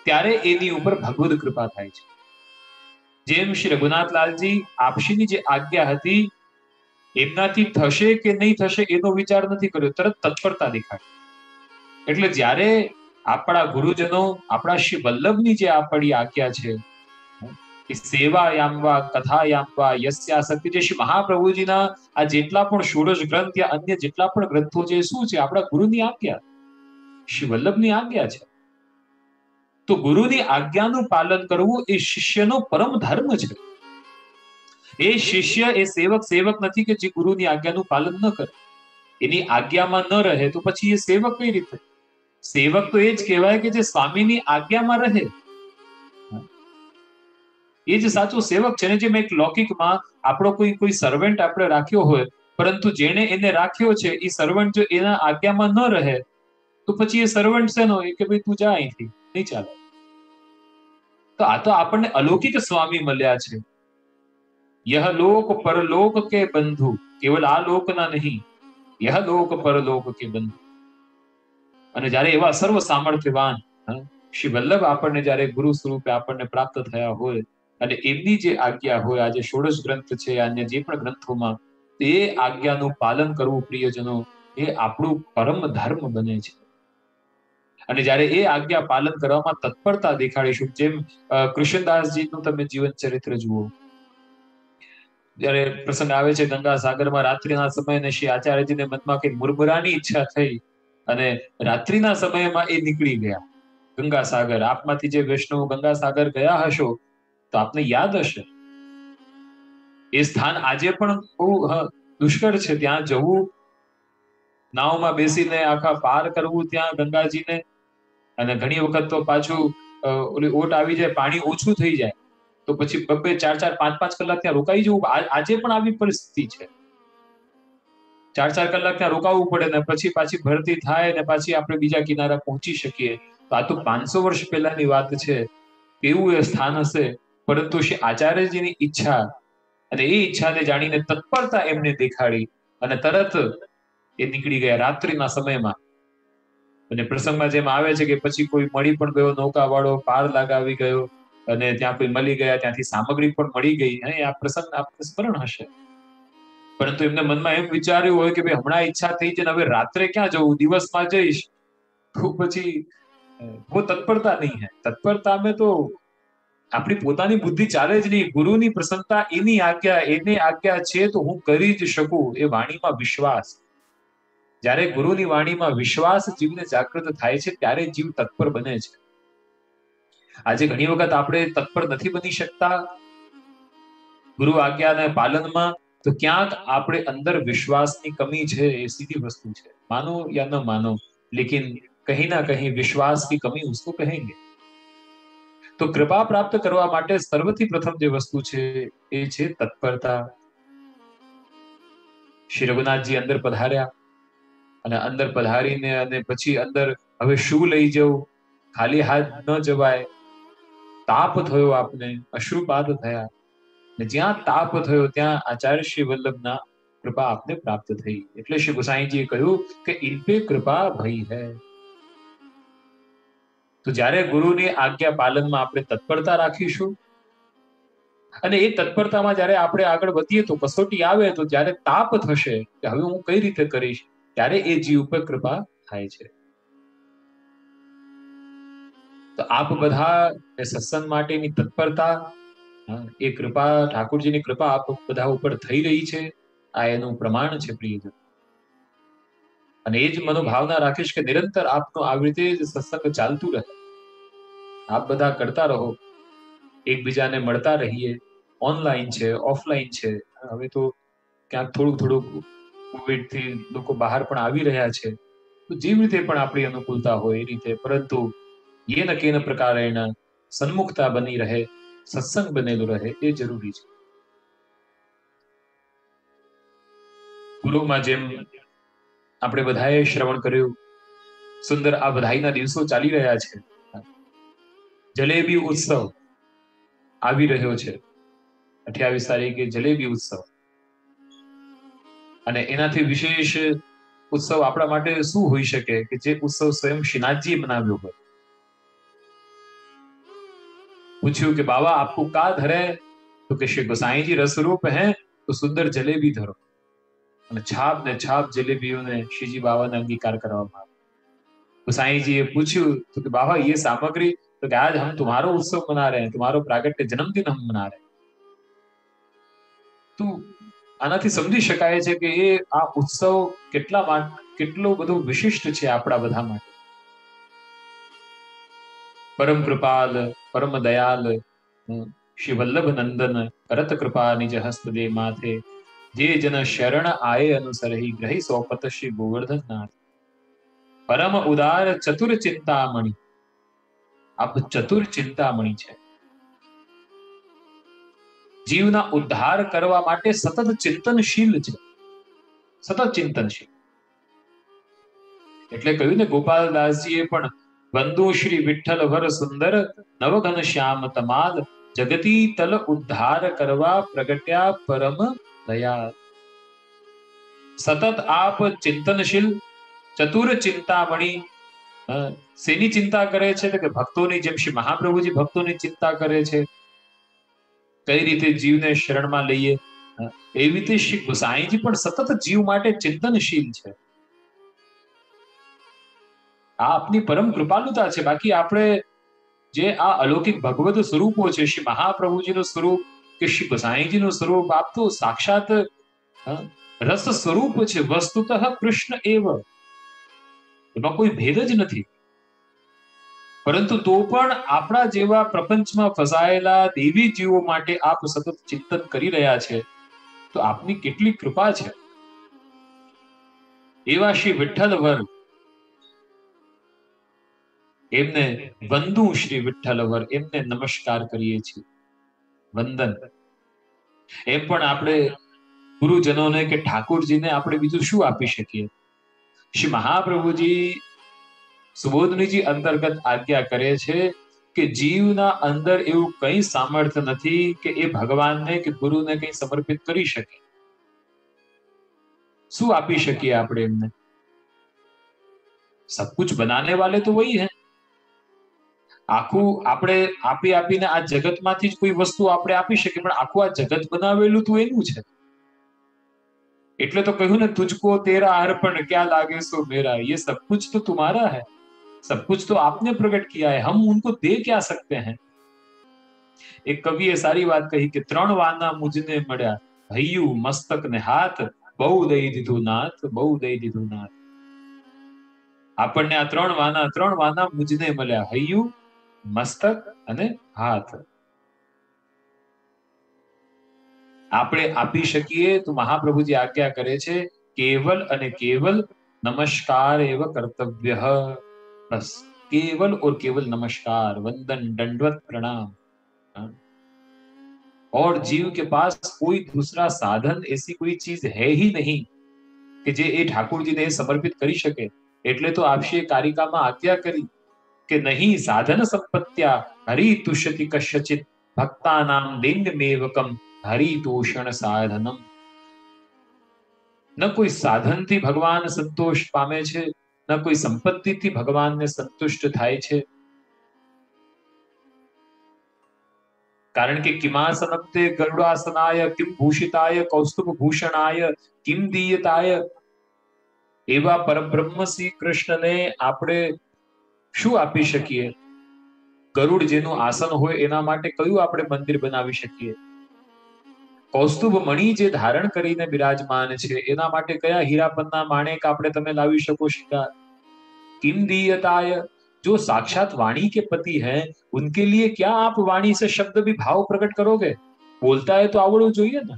ત્યારે એની ઉપર ભગવદ કૃપા થાય છે. જેમ શ્રી રઘુનાથલાલજી આપશીની જે આજ્ઞા હતી એમનાથી થશે કે નહીં થશે એનો વિચાર નથી કર્યો, તરત તત્પરતા દેખાડી. એટલે જ્યારે આપણા ગુરુજનો, આપણા શ્રી વલ્લભની જે આપણી આજ્ઞા છે કે સેવાયામ વા કથાયામ વા યસ્યા શક્તિ, જે શ્રી મહાપ્રભુજીના આ જેટલા પણ ષોડશ ગ્રંથ યા અન્ય જેટલા પણ ગ્રંથો છે શું છે? આપણા ગુરુની આજ્ઞા, શ્રી વલ્લભની આજ્ઞા છે. તો ગુરુની આજ્ઞાનું પાલન કરવું એ શિષ્યનો પરમ ધર્મ છે. એ શિષ્ય, એ સેવક સેવક નથી કે જે ગુરુની આજ્ઞાનું પાલન ન કરે, એની આજ્ઞામાં ન રહે તો પછી એ સેવક કઈ રીતે? સેવક તો એ જ કહેવાય કે જે સ્વામીની આજ્ઞામાં રહે, એ જ સાચો સેવક છે ને. જેમ એક લૌકિકમાં આપણો કોઈ સર્વન્ટ આપણે રાખ્યો હોય, પરંતુ જેને એને રાખ્યો છે એ સર્વન્ટ જો એના આજ્ઞામાં ન રહે તો પછી એ સર્વન્ટ શેનો? એ કે ભાઈ તું જા અહીંથી, નહીં ચાલે. તો આ તો આપણને અલૌકિક સ્વામી મળ્યા છે. યહ લોક પરલોક કે બંધુ, કેવલ આ લોકના નહીં, યહ લોક પરલોક કે બંધુ. અને જ્યારે એવા સર્વ સામર્થ્યવાન શ્રી વલ્લભ આપણને જ્યારે ગુરુ સ્વરૂપે આપણને પ્રાપ્ત થયા હોય અને એમની જે આજ્ઞા હોય, આજે ષોડશ ગ્રંથ છે, અન્ય જે પણ ગ્રંથોમાં, તે આજ્ઞાનું પાલન કરવું પ્રિયજનો એ આપણું પરમ ધર્મ બને છે. અને જ્યારે એ આજ્ઞા પાલન કરવામાં તત્પરતા દેખાડીશું, જેમ કૃષ્ણદાસજીનું તમે જીવન ચરિત્ર જુઓ, જ્યારે પ્રસંગ આવે છે ગંગા સાગરમાં રાત્રિના સમયે શ્રી આચાર્યજીને મનમાં કઈ મુરમુરાની ઈચ્છા થઈ અને રાત્રિના સમયમાં એ નીકળી ગયા ગંગા સાગર. આપમાંથી જે વૈષ્ણવ ગંગા સાગર ગયા હશો તો આપને યાદ હશે, એ સ્થાન આજે પણ બહુ દુષ્કર છે. ત્યાં જવું, નાવમાં બેસીને આખા પાર કરવું ત્યાં ગંગાજીને, અને ઘણી વખત તો પાછું ઓલી ઓટ આવી જાય, પાણી ઓછું થઈ જાય તો પછી 2-2, 4-4, 5-5 કલાક ત્યાં રોકાઈ જવું. આજે પણ આવી પરિસ્થિતિ છે. 4-4 કલાક ત્યાં રોકાવું પડે ને પછી પાછી ભરતી થાય ને પાછી આપણે બીજા કિનારા પહોંચી શકીએ. તો આ તો 500 વર્ષ પહેલાની વાત છે. કેવું એ સ્થાન હશે. પરંતુ શ્રી આચાર્યજીની ઈચ્છા, અને એ ઈચ્છાને જાણીને તત્પરતા એમને દેખાડી અને તરત એ નીકળી ગયા રાત્રિના સમયમાં. અને પ્રસંગમાં જેમ આવે છે કે પછી કોઈ મળી પણ ગયો, નૌકાવાળો પાર લગાવી ગયો અને ત્યાં કોઈ મળી ગયા, ત્યાંથી સામગ્રી પણ મળી ગઈ. આ પ્રસંગ આપને સ્મરણ હશે. પરંતુ એમને મનમાં એમ વિચાર્યું હોય કે ભાઈ હમણાં ઈચ્છા થઈ છે ને હવે રાત્રે ક્યાં જવું, દિવસમાં જઈશ તો પછી वो तत्परता नहीं है. तत्परता में तो આપણી પોતાની બુદ્ધિ ચાલે જ નહીં. ગુરુની પ્રસન્નતા, એની આજ્ઞા, એને આજ્ઞા છે તો હું કરી જ શકું, એ વાણીમાં વિશ્વાસ. જ્યારે ગુરુની વાણીમાં વિશ્વાસ જીવને જાગૃત થાય છે ત્યારે જીવ તત્પર બને છે. આજે ઘણી વખત આપણે તત્પર નથી બની શકતા ગુરુ આજ્ઞાના પાલનમાં, તો ક્યાંક આપણે અંદર વિશ્વાસની કમી છે. એ સીધી વસ્તુ છે, માનો યા ન માનો, લેकिन कहीं ना कहीं विश्वास की कमी उसको कहेंगे. तो कृपा प्राप्त करवा માટે સર્વથી પ્રથમ જે વસ્તુ છે એ છે તત્પરતા. શ્રી રઘુનાથજી અંદર પધાર્યા અને અંદર પધારીને અને પછી અંદર હવે શું લઈ જવું, ખાલી હાથ ન જવાય. તાપ થયો આપને, અશ્રુપાત થયા, ને જ્યાં તાપ થયો ત્યાં આચાર્ય શ્રી વલ્લભના કૃપા આપને પ્રાપ્ત થઈ. એટલે શ્રી ગુસાઈજીએ કહ્યું કે ઇન પે કૃપા ભઈ હૈ. તો જ્યારે ગુરુની આજ્ઞા પાલનમાં આપણે તત્પરતા રાખીશું અને એ તત્પરતામાં જ્યારે આપણે આગળ વધીએ તો કસોટી આવે, તો જ્યારે તાપ થશે કે હવે હું કઈ રીતે કરીશ, ત્યારે એ જીવ પર કૃપા થાય છે. તો આપ બધા એ સત્સંગ માટેની તત્પરતા, એ કૃપા, ઠાકોરજીની કૃપા આપ બધા ઉપર થઈ રહી છે, આ એનું પ્રમાણ છે પ્રિયજન. અને એ જ મનોભાવના રાખીશ કે નિરંતર આપનો આવી રીતે જ સત્સંગ ચાલતું રહે. આપ બધા કરતા રહો, એકબીજાને મળતા રહીએ. ઓનલાઈન છે, ઓફલાઈન છે. હવે તો ક્યાંક થોડું કોવિડથી લોકો બહાર પણ આવી રહ્યા છે, તો જેવી રીતે પણ આપણી અનુકૂળતા હોય એ રીતે, પરંતુ येन केन प्रकारेण સન્મુખતા બની રહે, સત્સંગ બનેલું રહે, એ જરૂરી છે. ગુરુમાં જેમ આપણે બધાએ શ્રવણ કર્યું, સુંદર આ બધાઈના દિવસો ચાલી રહ્યા છે. જલેબી ઉત્સવ આવી રહ્યો છે, 28 તારીખે જલેબી ઉત્સવ. અને એનાથી વિશેષ ઉત્સવ આપણા માટે શું હોઈ શકે કે જે ઉત્સવ સ્વયં શ્રીનાથજીએ બનાવ્યો હોય. પૂછ્યું કે બાબા આપકો કા ધરે, તો કે શ્રી गोसाईजी रसरूप हैं, तो सुंदर जलेबी धरो. અને છાપ ને છાપ જલેબીઓને શ્રીજી બાબાને અંગીકાર કરવામાં આવે. તો गोसाई जी पूछू तो कि बाबा ये सामग्री, तो कि आज हम तुम्हारो उत्सव मना रहे हैं, तुम्हारो प्रागट्य जन्मदिन हम मना रहे हैं। तो આનાથી સમજી શકાય છે કે એ આ ઉત્સવ કેટલો બધો વિશિષ્ટ છે આપણા બધા માટે. પરમ કૃપાલ પરમ દયાલ શ્રી વલ્લભ નંદન કરત કૃપા નિજ હસ્ત દે માથે, જે જન શરણ આયે અનુસરહી ગ્રહી સોપત શ્રી ગોવર્ધન નાથ. પરમ ઉદાર ચતુર ચિંતામણી, આપ ચતુર ચિંતામણી છે. જીવના ઉદ્ધાર કરવા માટે સતત ચિંતનશીલ છે, સતત ચિંતનશીલ. એટલે કહ્યું ને ગોપાલદાસજીએ પણ, વંદુ શ્રી વિઠ્ઠલ વર સુંદર નવઘન શ્યામ તમાલ, જગતી તલ ઉદ્ધાર કરવા પ્રગટ્યા પરમ દયાળ. સતત આપ ચિંતનશીલ ચતુર ચિંતામણી. શેની ચિંતા કરે છે? કે ભક્તોની, જેમ શ્રી મહાપ્રભુજી ભક્તોની ચિંતા કરે છે, કઈ રીતે જીવને શરણમાં લઈએ, એવી રીતે શ્રી ગુસાઈજી પણ સતત જીવ માટે ચિંતનશીલ છે. આ આપની પરમ કૃપાલુતા છે. બાકી આપણે જે આ અલૌકિક ભગવદ સ્વરૂપો છે, શ્રી મહાપ્રભુજીનું સ્વરૂપ કે શ્રી ગુસાઈજીનું સ્વરૂપ, આપ તો સાક્ષાત રસ સ્વરૂપ છે. વસ્તુતઃ કૃષ્ણ એવ, એમાં કોઈ ભેદ જ નથી. પરંતુ તો પણ આપણા જેવા પ્રપંચમાં ફસાયેલા દેવી જીવો માટે આપ સતત ચિંતન કરી રહ્યા છે, તો આપની કેટલી કૃપા છે. એવા શ્રી વિઠ્ઠલ વર, એમને વંદુ શ્રી વિઠ્ઠલ વર, એમને નમસ્કાર કરીએ છીએ, વંદન. એમ પણ આપણે ગુરુજનોને કે ઠાકોરજીને આપણે બીજું શું આપી શકીએ? શ્રી મહાપ્રભુજી સુબોધનીજી અંતર્ગત આજ્ઞા કરે છે કે જીવના અંદર એવું કઈ સામર્થ્ય નથી કે એ ભગવાનને કે ગુરુને કઈ સમર્પિત કરી શકે. શું આપી શકીએ આપણે એમને? સબ કુછ બનાને વાલે તો વહી હૈ. આખું આપણે આપીને આ જગતમાંથી જ કોઈ વસ્તુ આપણે આપી શકીએ, પણ આખું આ જગત બનાવેલું તો એનું છે. એટલે તો કહ્યું ને, તુજકો તેરા અર્પણ ક્યાં લાગે સો મેરા, ये सब कुछ तो तुम्हारा है, सब कुछ तो आपने प्रकट किया है, हम उनको दे क्या सकते हैं. એક કવિએ સારી વાત કહી કે ત્રણ વાના મુજને મળ્યા, હૈયું મસ્તક ને હાથ, બહુ દઈ દીધું નાથ, બહુ દઈ દીધું નાથ. આપણને આ ત્રણ વાના મુજને મળ્યા, હૈયું, મસ્તક અને હાથ. આપણે આપી શકીએ તો મહાપ્રભુજી આજ્ઞા કરે છે, કેવલ અને કેવલ નમસ્કાર એવ કર્તવ્ય. બસ केवल और केवल नमस्कार, वंदन, दंडवत, प्रणाम. और जीव के पास कोई दूसरा साधन, ऐसी कोई चीज है ही नहीं कि जे ए ठाकुर जी ने समर्पित करी सके. એટલે તો આપશે કારિકામાં આજ્ઞા કરી કે નહીં સાધન સંપત્ત્યા હરિ તુષ્યતિ કશ્યચિત ભક્તાનામ લિંગમેવકમ હરિતોષણ સાધનમ. ન કોઈ સાધનથી ભગવાન સંતોષ પામે છે, ન કોઈ સંપત્તિથી ભગવાનને સંતુષ્ટ થાય છે. કારણ કે કિમાસનપ્તે ગરુડાસનાય કિમ ભૂષિતાય કૌસ્તુભ ભૂષણાય કિમ દીયતાય. એવા પરબ્રહ્મ શ્રી કૃષ્ણને આપણે શું આપી શકીએ? ગરુડ જેનું આસન હોય એના માટે કયું આપણે મંદિર બનાવી શકીએ? કૌસ્તુભ મણિ જે ધારણ કરીને બિરાજમાન છે એના માટે કયા હીરાપન્ના માણેક આપણે તમે લાવી શકો શિકાર? किम दीयताय, जो साक्षात वाणी के पति हैं, उनके लिए क्या आप वाणी से शब्द भी भाव प्रकट करोगे? बोलता है तो आवड़વું જોઈએ ને.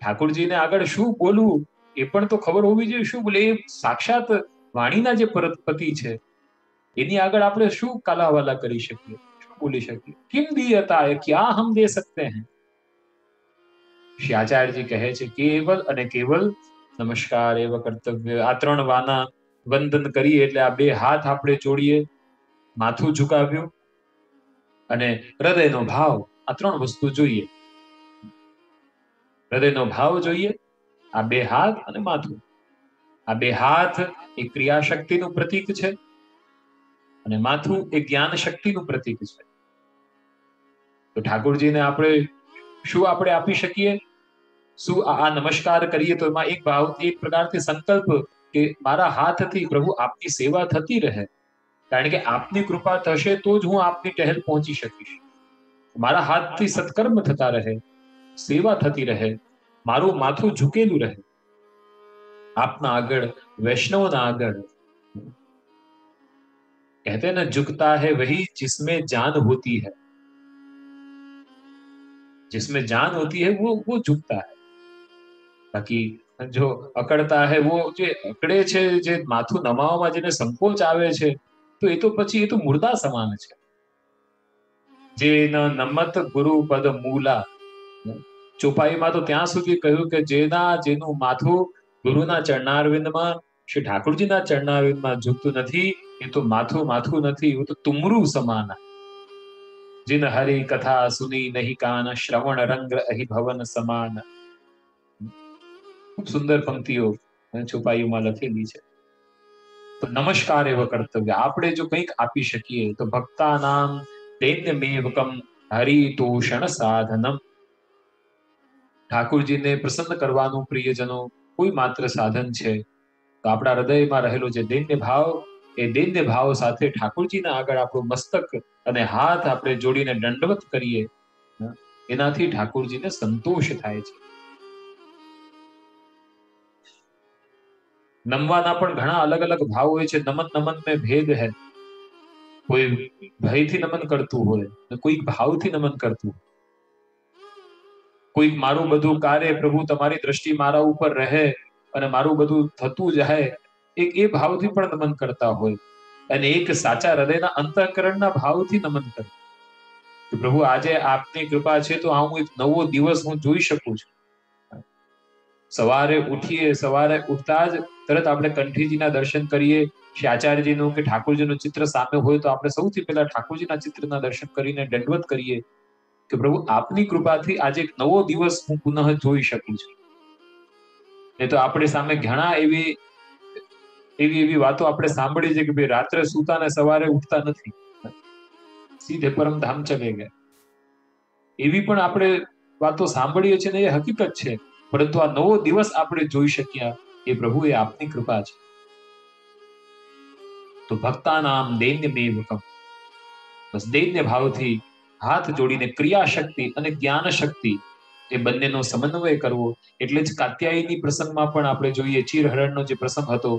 ઠાકોરજીને આગળ શું બોલવું એ પણ તો ખબર હોવી જોઈએ. શું બોલે? એ સાક્ષાત વાણીના જે પતિ છે એની આગળ આપણે શું કાલાવાલા કરી શકીએ, શું બોલી શકીએ? किम दीयताय, क्या हम दे सकते हैं? શ્રી આચાર્યજી કહે છે કેવલ અને કેવલ નમસ્કાર એવ કર્તવ્ય. આ ત્રણ વાના વંદન કરીએ એટલે આ બે હાથ આપણે જોડીએ, માથું ઝુકાવ્યું અને હૃદયનો ભાવ, આ ત્રણ વસ્તુ જોઈએ. હૃદયનો ભાવ જોઈએ, આ બે હાથ અને માથું. આ બે હાથ એ ક્રિયા શક્તિનું પ્રતીક છે અને માથું એ જ્ઞાન શક્તિનું પ્રતીક છે. તો ઠાકોરજીને આપણે શું આપણે આપી શકીએ? શું આ નમસ્કાર કરીએ તો એમાં એક ભાવ, એક પ્રકારથી સંકલ્પ કે મારા હાથથી પ્રભુ આપની સેવા થતી રહે, કારણ કે આપની કૃપા થશે તો જ હું આપની ટહેલ પહોંચી શકીશ. મારા હાથથી સત્કર્મ થતા રહે, સેવા થતી રહે, મારું માથું ઝુકેલું રહે આપના આગળ, વૈષ્ણવના આગળ. कहते हैं ना, झुकता है वही जिसमें जान होती है, जिसमें जान होती है वो झुकता है. બાકી જો અકડતા હે, वो જે અકડે છે, જે માથું નમાવવામાં જેને સંકોચ આવે છે, તો એ તો પછી એ તો મુર્દા સમાન છે. જે નમત ગુરુ પદ મૂલા, ચોપાઈમાં તો ત્યાં સુધી કહ્યું કે જેનું માથું ગુરુના ચરણારવિંદમાં, શ્રી ઠાકોરજીના ચરણારવિંદમાં ઝૂકતું નથી, એ તો માથું નથી, એ તો તુમરું સમાન. जिन हरि कथा सुनी नहीं कान, श्रवण रंग अहि भवन સમાન. ખૂબ સુંદર પંક્તિઓ છુપાઈઓમાં લખેલી છે. તો નમસ્કાર એવો કર્તવ્ય. આપણે જો કંઈક આપી શકીએ તો ભક્તાનામ દૈન્યમેવકમ હરિતોષણ સાધનમ. ઠાકોરજીને પ્રસન્ન કરવાનું પ્રિયજનો કોઈ માત્ર સાધન છે. તો આપણા હૃદયમાં રહેલો જે દૈન્ય ભાવ, એ દૈન્ય ભાવ સાથે ઠાકોરજીના આગળ આપણું મસ્તક અને હાથ આપણે જોડીને દંડવત કરીએ, એનાથી ઠાકોરજીને સંતોષ થાય છે. નમવાના પણ ઘણા અલગ અલગ ભાવ હોય છે. નમન નમન મેં ભેદ હૈ. કોઈ ભયથી નમન કરતું હોય, કોઈક ભાવથી નમન કરતું હોય. કોઈક મારું બધું કાર્ય પ્રભુ તમારી દ્રષ્ટિ મારા ઉપર રહે અને મારું બધું થતું જાય, એક એ ભાવથી પણ નમન કરતા હોય. અને એક સાચા હૃદયના અંતઃકરણના ભાવથી નમન કરે કે પ્રભુ આજે આપની કૃપા છે તો હું એક નવો દિવસ હું જોઈ શકું છું. સવારે ઉઠીએ, સવારે ઉઠતા જ તરત આપણે કંઠીજીના દર્શન કરીએ. શ્રી આચાર્યજીનું કે ઠાકોરજીનું ચિત્ર સામે હોય તો આપણે સૌથી પહેલા ઠાકોરજીના ચિત્રના દર્શન કરીને દંડવત કરીએ કે પ્રભુ આપની કૃપાથી આજે એક નવો દિવસ હું પુનઃ જોઈ શકું છું. એ તો આપણી સામે ઘણા એવી વાતો આપણે સાંભળી છે કે ભાઈ રાત્રે સૂતા ને સવારે ઉઠતા નથી, સીધે પરમધામ ચલે ગયા. એવી પણ આપણે વાતો સાંભળીએ છીએ ને એ હકીકત છે. પરંતુ આ નવો દિવસ આપણે જોઈ શક્યા એ પ્રભુ, એ આપની કૃપા છે. તો ભક્તાનામ દૈન્યમેવકમ, બસ દૈન્ય ભાવથી હાથ જોડીને ક્રિયા શક્તિ અને જ્ઞાન શક્તિ એ બંનેનો સમન્વય કરવો. એટલે જ કાત્યાયની પ્રસંગમાં પણ આપણે જોઈએ, ચીરહરણનો જે પ્રસંગ હતો,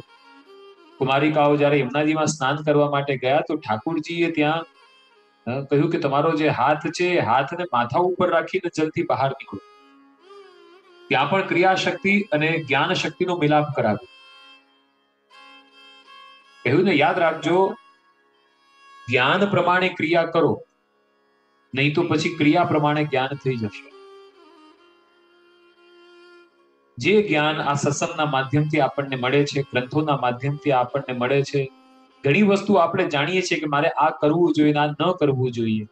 કુમારિકાઓ જયારે યમુનાજીમાં સ્નાન કરવા માટે ગયા તો ઠાકોરજીએ ત્યાં કહ્યું કે તમારો જે હાથ છે, હાથને માથા ઉપર રાખીને જલ્દી બહાર નીકળો. ત્યાં પણ ક્રિયા શક્તિ અને જ્ઞાન શક્તિનો મિલાપ કરાવ્યો. કહ્યું ને, યાદ રાખજો, જ્ઞાન પ્રમાણે ક્રિયા કરો, નહીં તો પછી ક્રિયા પ્રમાણે જ્ઞાન થઈ જશે. જે જ્ઞાન આ સત્સંગના માધ્યમથી આપણને મળે છે, ગ્રંથોના માધ્યમથી આપણને મળે છે, ઘણી વસ્તુ આપણે જાણીએ છીએ કે મારે આ કરવું જોઈએ, આ ન કરવું જોઈએ,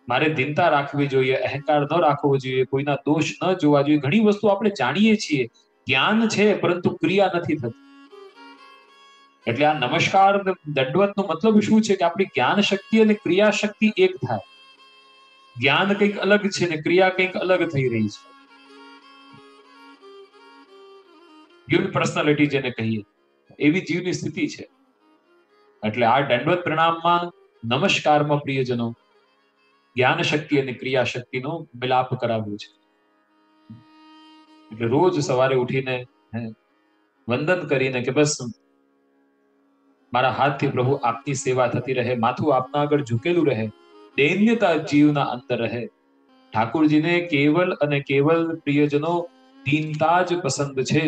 મારે દીનતા રાખવી જોઈએ, અહંકાર ન રાખવો જોઈએ, કોઈના દોષ ન જોવા જોઈએ. ઘણી વસ્તુ આપણે જાણીએ છીએ, જ્ઞાન છે, પરંતુ ક્રિયા નથી થતી. એટલે આ નમસ્કાર દંડવતનો મતલબ શું છે કે આપણી જ્ઞાન શક્તિ અને ક્રિયા શક્તિ એક થાય. જ્ઞાન કંઈક અલગ છે ને ક્રિયા કંઈક અલગ થઈ રહી છે. યુનિક પર્સનાલિટી જેને કહીએ, એવી જીવની સ્થિતિ છે. એટલે આ દંડવત પ્રણામમાં, નમસ્કારમાં પ્રિયજનો જ્ઞાન શક્તિ અને ક્રિયા શક્તિનો મિલાપ કરાવ્યો છે. એટલે રોજ સવારે ઉઠીને વંદન કરીને કે બસ મારા હાથથી પ્રભુ આપની સેવા થતી રહે, માથું આપના આગળ ઝૂકેલું રહે, દૈન્યતા જીવના અંદર રહે. ઠાકોરજીને કેવલ અને કેવલ પ્રિયજનો દીનતા જ પસંદ છે.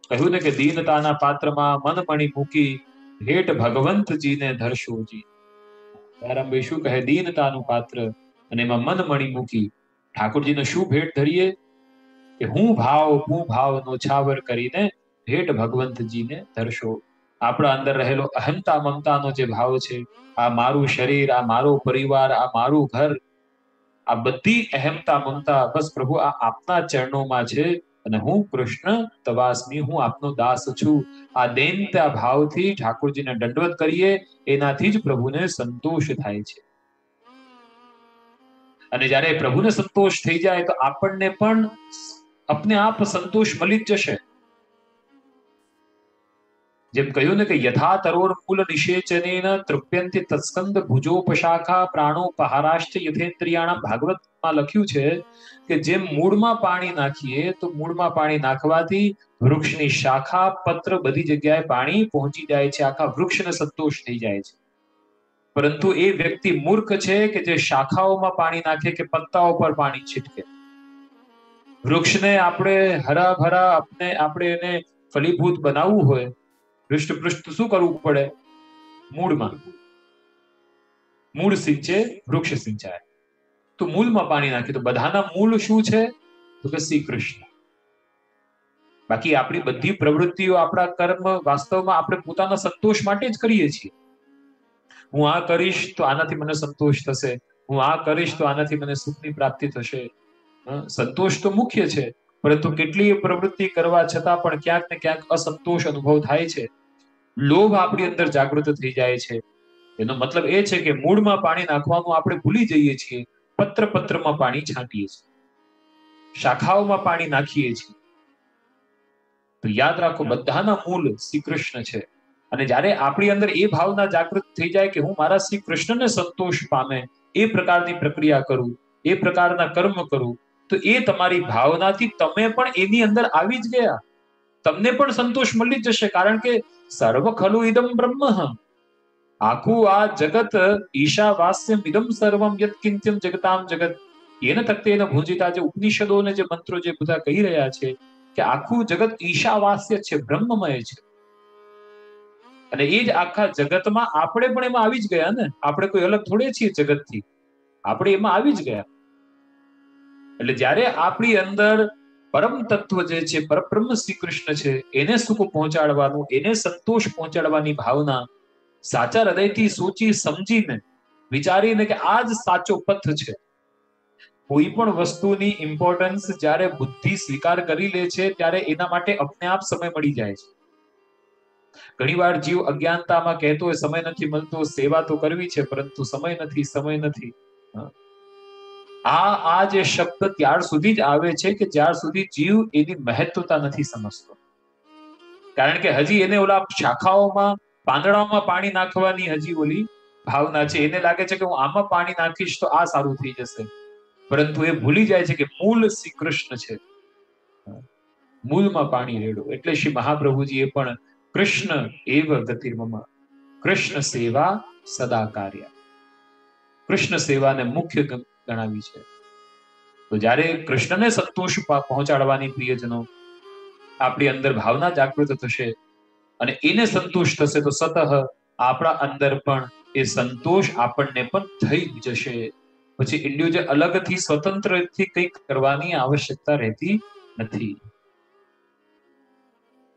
કહ્યું ને કે દીનતાના પાત્રમાં મન મણી મૂકી, ભેટ ભગવંતજીને ધરશોજી. પ્રારંભે શું કહે, દીનતાનું પાત્ર અને એમાં મન મણી મૂકી ઠાકોરજીને શું ભેટ ધરીએ કે હું ભાવનો છાવર કરીને ભેટ ભગવંતજીને ધરશો. આપણા અંદર રહેલો અહંતા મમતાનો જે ભાવ છે, આ મારું શરીર, આ મારો પરિવાર, આ મારું ઘર, આ બધી અહંતા મમતા બસ પ્રભુ આ આપના ચરણોમાં છે અને હું કૃષ્ણ તવાસ્મી, હું આપનો દાસ છું. આ દૈન્યતા ભાવથી ઠાકોરજીને દંડવત કરીએ, એનાથી જ પ્રભુને સંતોષ થાય છે. અને જ્યારે પ્રભુને સંતોષ થઈ જાય તો આપણને પણ અપને આપ સંતોષ મળી જ જશે. જેમ કહ્યું ને કે યથા તરોર મૂલ નિષેચનેન તૃપ્યંતિ તત્સ્કંદ ભુજોપશાખા પ્રાણોપહારાશ્ચ યથેન્દ્રિયાણામ. ભાગવતમાં લખ્યું છે કે જેમ મૂળમાં પાણી નાખીએ તો મૂળમાં પાણી નાખવાથી વૃક્ષની શાખા પત્ર બધી જગ્યાએ પાણી પહોંચી જાય છે, આખા વૃક્ષને સંતોષ થઈ જાય છે. પરંતુ એ વ્યક્તિ મૂર્ખ છે કે જે શાખાઓમાં પાણી નાખે કે પત્તાઓ પર પાણી છીટકે. વૃક્ષને આપણે હરાભરા આપણે એને ફલીભૂત બનાવવું હોય, હૃષ્ટપૃષ્ટ શું કરવું પડે? મૂળમાં. મૂળ સિંચે વૃક્ષ સિંચાય. તો મૂળમાં પાણી નાખે તો બધાના મૂળ શું છે? તો કે શ્રી કૃષ્ણ. બાકી આપણી બધી પ્રવૃત્તિઓ, આપણા કર્મ વાસ્તવમાં આપણે પોતાના સંતોષ માટે જ કરીએ છીએ. હું આ કરીશ તો આનાથી મને સંતોષ થશે, હું આ કરીશ તો આનાથી મને સુખની પ્રાપ્તિ થશે. સંતોષ તો મુખ્ય છે, પરંતુ કેટલીય પ્રવૃત્તિ કરવા છતાં પણ ક્યાંક ને ક્યાંક અસંતોષ અનુભવ થાય છે. લોભ આપણી અંદર જાગૃત થઈ જાય છે. એનો મતલબ એ છે કે મૂળમાં પાણી નાખવાનું આપણે ભૂલી જઈએ છીએ, પત્રમાં પાણી છાંટીએ છીએ, શાખાઓમાં પાણી નાખીએ છીએ. તો યાદ રાખો, બધાના મૂળ શ્રી કૃષ્ણ છે. અને જ્યારે આપણી અંદર એ ભાવના જાગૃત થઈ જાય કે હું મારા શ્રી કૃષ્ણને સંતોષ પામે એ પ્રકારની પ્રક્રિયા કરું, એ પ્રકારના કર્મ કરું, તો એ તમારી ભાવનાથી તમે પણ એની અંદર આવી જ ગયા. તમને પણ સંતોષ મળી જશે. કારણ કે સર્વ ખલુ ઇદમ બ્રહ્મ, આખું આ જગત ઈશાવાસ્યમ ઇદમ સર્વમ યત્ કિંચન જગતામ જગત એન તક્તેન ભુંજિતા. જે ઉપનિષદોને જે મંત્રો જે બધા કહી રહ્યા છે કે આખું જગત ઈશાવાસ્ય છે, બ્રહ્મમય છે. અને એ જ આખા જગતમાં આપણે પણ એમાં આવી જ ગયા ને. આપણે કોઈ અલગ થોડે છીએ જગતથી, આપણે એમાં આવી જ ગયા. એટલે જ્યારે આપણી અંદર પરમ તત્વ જે છે, પરબ્રહ્મ શ્રી કૃષ્ણ છે, એને સુખ પહોંચાડવાનું, એને સંતોષ પહોંચાડવાની ભાવના સાચા હૃદયથી સોચી સમજીને વિચારીને કે આ જ સાચો પથ છે. કોઈ પણ વસ્તુની ઇમ્પોર્ટન્સ જ્યારે બુદ્ધિ સ્વીકાર કરી લે છે ત્યારે એના માટે અપને આપ સમય મળી જાય છે. ઘણીવાર જીવ અજ્ઞાનતામાં કહેતો હોય સમય નથી મળતો, સેવા તો કરવી છે પરંતુ સમય નથી. આ જે શબ્દ ત્યાર સુધી જ આવે છે કે જ્યાર સુધી જીવ એની મહત્વતા નથી સમજતો. કારણ કે હજી એને ઓલા શાખાઓમાં, પાંદડામાં પાણી નાખવાની હજી ઓલી ભાવના છે. એને લાગે છે કે હું આમાં પાણી નાખીશ તો આ સારું થઈ જશે. પરંતુ એ ભૂલી જાય છે કે મૂળ શ્રી કૃષ્ણ છે. મૂળમાં પાણી રેડો. એટલે શ્રી મહાપ્રભુજીએ પણ કૃષ્ણ એવ ગતિર્મમ, કૃષ્ણ સેવા સદા કાર્ય, કૃષ્ણ સેવાને મુખ્ય ગણાવી છે. તો જ્યારે કૃષ્ણને સંતોષ પહોંચાડવાની પ્રિયજનો આપણી અંદર ભાવના જાગૃત થશે અને એને સંતોષ થશે તો સતઃ આપણા અંદર પણ એ સંતોષ આપણને પણ થઈ જશે. પછી ઇન્ડિવિજ્યુઅલ અલગથી સ્વતંત્રથી કંઈક કરવાની આવશ્યકતા રહેતી નથી.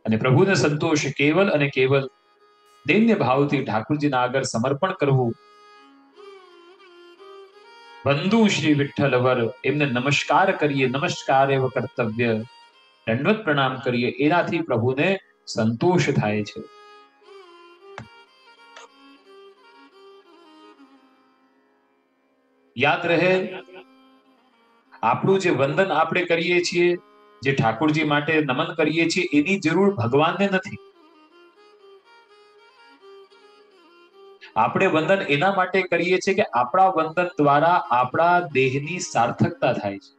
અને પ્રભુને સંતોષ કેવલ અને કેવલ દૈન્ય ભાવથી ઠાકુરજીના આગળ સમર્પણ કરવું. બંધુ શ્રી વિઠ્ઠલવર, એમને નમસ્કાર કરીએ, નમસ્કાર એવ કર્તવ્ય, દંડવત પ્રણામ કરીએ, એનાથી પ્રભુને સંતોષ થાય છે. યાદ રહે, આપણું જે વંદન આપણે કરીએ છીએ, જે ઠાકોરજી માટે નમન કરીએ છીએ, એની જરૂર ભગવાનને નથી. આપણે વંદન એના માટે કરીએ છીએ કે આપણા વંદન દ્વારા આપણા દેહની સાર્થકતા થાય છે.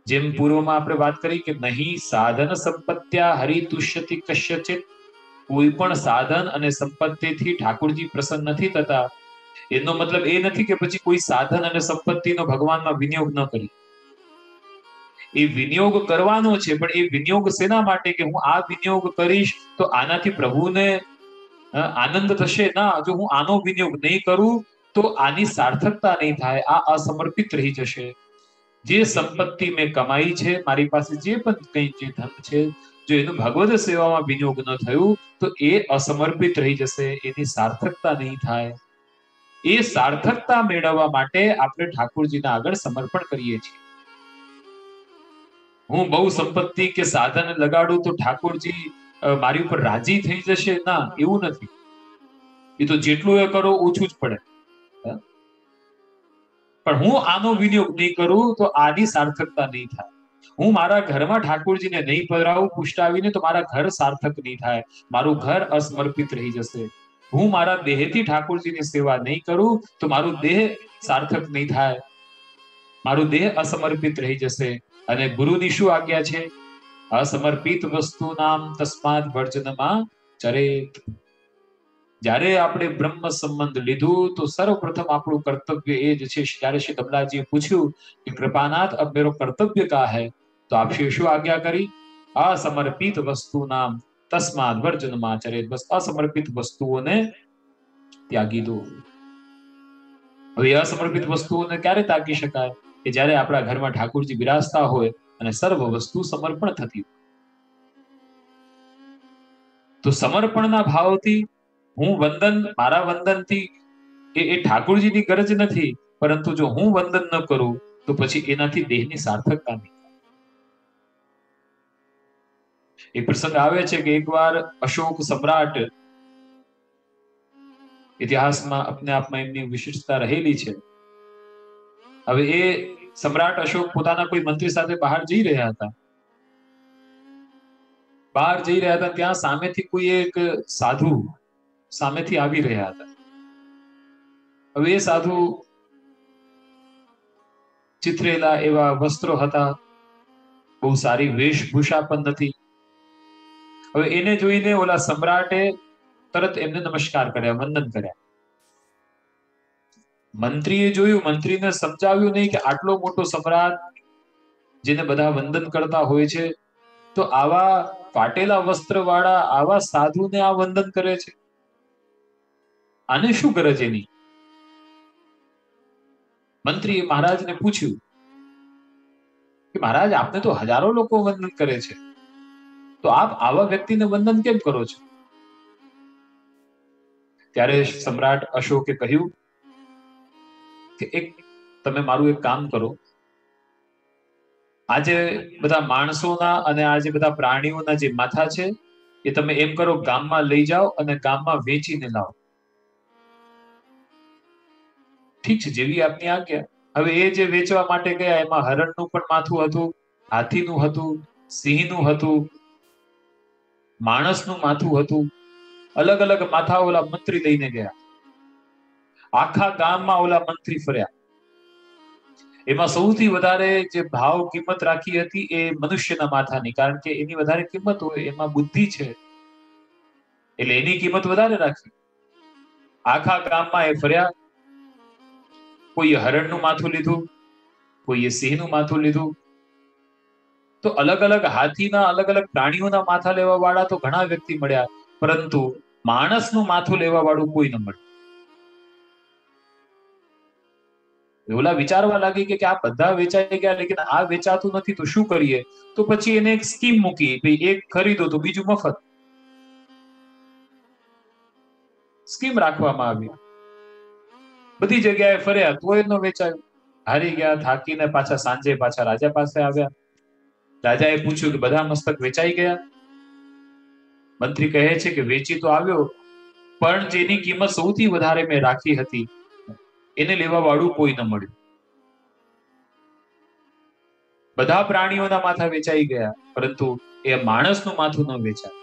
જેમ પૂર્વમાં આપણે વાત કરી કે નહીં સાધન સંપત્ત્યા હરિતુષ્યતિ કશ્યચિત, કોઈ પણ સાધન અને સંપત્તિથી ઠાકોરજી પ્રસન્ન નથી થતા. એનો મતલબ એ નથી કે પછી કોઈ સાધન અને સંપત્તિનો ભગવાનમાં વિનિયોગ ન કરી. એ વિનિયોગ કરવાનો છે, પણ એ વિનિયોગ શેના માટે કે હું આ વિનિયોગ કરીશ તો આનાથી પ્રભુને આનંદ થશે. ના, જો હું આનો વિનિયોગ નહીં કરું તો આની સાર્થકતા નહીં થાય, આ અસમર્પિત રહી જશે. જે સંપત્તિ મેં કમાઈ છે, મારી પાસે જે પણ કંઈ જે ધન છે, જો એનું ભગવદ સેવામાં વિનિયોગ ન થયું તો એ અસમર્પિત રહી જશે, એની સાર્થકતા નહીં થાય. એ સાર્થકતા મેળવવા માટે આપણે ઠાકોરજીના આગળ સમર્પણ કરીએ છીએ. હું બહુ સંપત્તિ કે સાધન લગાડું તો ઠાકોરજી મારી ઉપર રાજી થઈ જશે, ના, એવું નથી. એ તો જેટલું એ કરો ઓછું જ પડે. પણ હું આનો વિનિયોગ નહીં કરું તો આની સાર્થકતા નહીં થાય. હું મારા ઘરમાં ઠાકોરજીને નહીં પધરાવું પુષ્ટાવીને તો મારા ઘર સાર્થક નહીં થાય, મારું ઘર અસમર્પિત રહી જશે. હું મારા દેહથી ઠાકોરજીની સેવા નહીં કરું તો મારું દેહ સાર્થક નહીં થાય, મારું દેહ અસમર્પિત રહી જશે. અને ગુરુની શું આજ્ઞા છે? અસમર્પિત વસ્તુ નામ તસ્માદ વર્જનમાં ચરેત. જ્યારે આપણે બ્રહ્મ સંબંધ લીધું તો સર્વપ્રથમ આપણું કર્તવ્ય એ જ છે. જ્યારે શ્રી કમલાજીએ પૂછ્યું કે કૃપાનાથ અબ મેરો કર્તવ્ય કા હૈ, તો આપશે શું આજ્ઞા કરી? અસમર્પિત વસ્તુ નામ તસ્માદ વર્જનમાં ચરેત. બસ અસમર્પિત વસ્તુઓને ત્યાગી દો. હવે અસમર્પિત વસ્તુઓને ક્યારે ત્યાગી શકાય? કે જ્યારે આપણા ઘરમાં ઠાકોરજી બિરાજતા હોય અને સર્વ વસ્તુ સમર્પણ થતી હોય. તો સમર્પણના ભાવથી હું વંદન, મારા વંદનથી એ ઠાકોરજીની ગરજ નથી, પરંતુ જો હું વંદન ન કરું તો પછી એનાથી દેહની સાર્થકતા નહીં. એ પ્રસંગ આવે છે કે એકવાર અશોક સમ્રાટ, ઇતિહાસમાં अपने આપમાં એમની વિશિષ્ટતા રહેલી છે. હવે એ સમ્રાટ અશોક પોતાના કોઈ મંત્રી સાથે બહાર જઈ રહ્યા હતા. ત્યાં સામેથી કોઈ એક સાધુ સામેથી આવી રહ્યા હતા. હવે એ સાધુ ચિત્રેલા એવા વસ્ત્રો હતા, બહુ સારી વેશભૂષા પણ નથી. હવે એને જોઈને ઓલા સમ્રાટે તરત એમને નમસ્કાર કર્યા, વંદન કર્યા. મંત્રીએ જોયું, મંત્રીને સમજાવ્યું નહીં કે આટલો મોટો સમ્રાટ જેને બધા વંદન કરતા હોય છે, તો આવા ફાટેલા વસ્ત્ર વાળા આવા સાધુને આ વંદન કરે છે, આને શું ગરજ એની? મંત્રીએ મહારાજને પૂછ્યું કે મહારાજ, આપને તો હજારો લોકો વંદન કરે છે, તો આપ આવા વ્યક્તિને વંદન કેમ કરો છો? ત્યારે સમ્રાટ અશોકે કહ્યું કે તમે મારું એક કામ કરો, આજે બધા માણસોના અને આજે બધા પ્રાણીઓના જે માથા છે એ તમે એમ કરો, ગામમાં લઈ જાઓ અને ગામમાં વેચીને લાવો. ઠીક છે, જેવી આપની આજ્ઞા. હવે એ જે વેચવા માટે ગયા એમાં હરણનું પણ માથું હતું, હાથીનું હતું, સિંહનું હતું, માણસનું માથું હતું. અલગ અલગ માથા ઓલા મંત્રી લઈને ગયા. આખા ગામમાં ઓલા મંત્રી ફર્યા. એમાં સૌથી વધારે જે ભાવ કિંમત રાખી હતી એ મનુષ્યના માથાની, કારણ કે એની વધારે કિંમત હોય, એમાં બુદ્ધિ છે એટલે એની કિંમત વધારે રાખી. આખા ગામમાં એ ફર્યા. કોઈએ હરણનું માથું લીધું, કોઈએ સિંહનું માથું લીધું. તો અલગ અલગ હાથીના, અલગ અલગ પ્રાણીઓના માથા લેવા વાળા તો ઘણા વ્યક્તિ મળ્યા, પરંતુ માણસનું માથું લેવા વાળું કોઈ ન મળ્યું. ઓલા વિચારવા લાગી કે આ બધા વેચાઈ ગયા, લેકિન આ વેચાતું નથી, તો શું કરીએ? તો પછી એને એક સ્કીમ મૂકી, ભાઈ એક ખરીદો તો બીજું મફત. સ્કીમ રાખવામાં આવી. બધી જગ્યાએ ફર્યા તોય ન વેચાયું. હારી ગયા, થાકીને પાછા સાંજે પાછા રાજા પાસે આવ્યા. રાજાએ પૂછ્યું કે બધા મસ્તક વેચાઈ ગયા? મંત્રી કહે છે કે વેચી તો આવ્યો, પણ જેની કિંમત સૌથી વધારે મેં રાખી હતી એને લેવા વાળું કોઈ ન મળ્યું. બધા પ્રાણીઓના માથા વેચાઈ ગયા, પરંતુ એ માણસનું માથું ન વેચાય.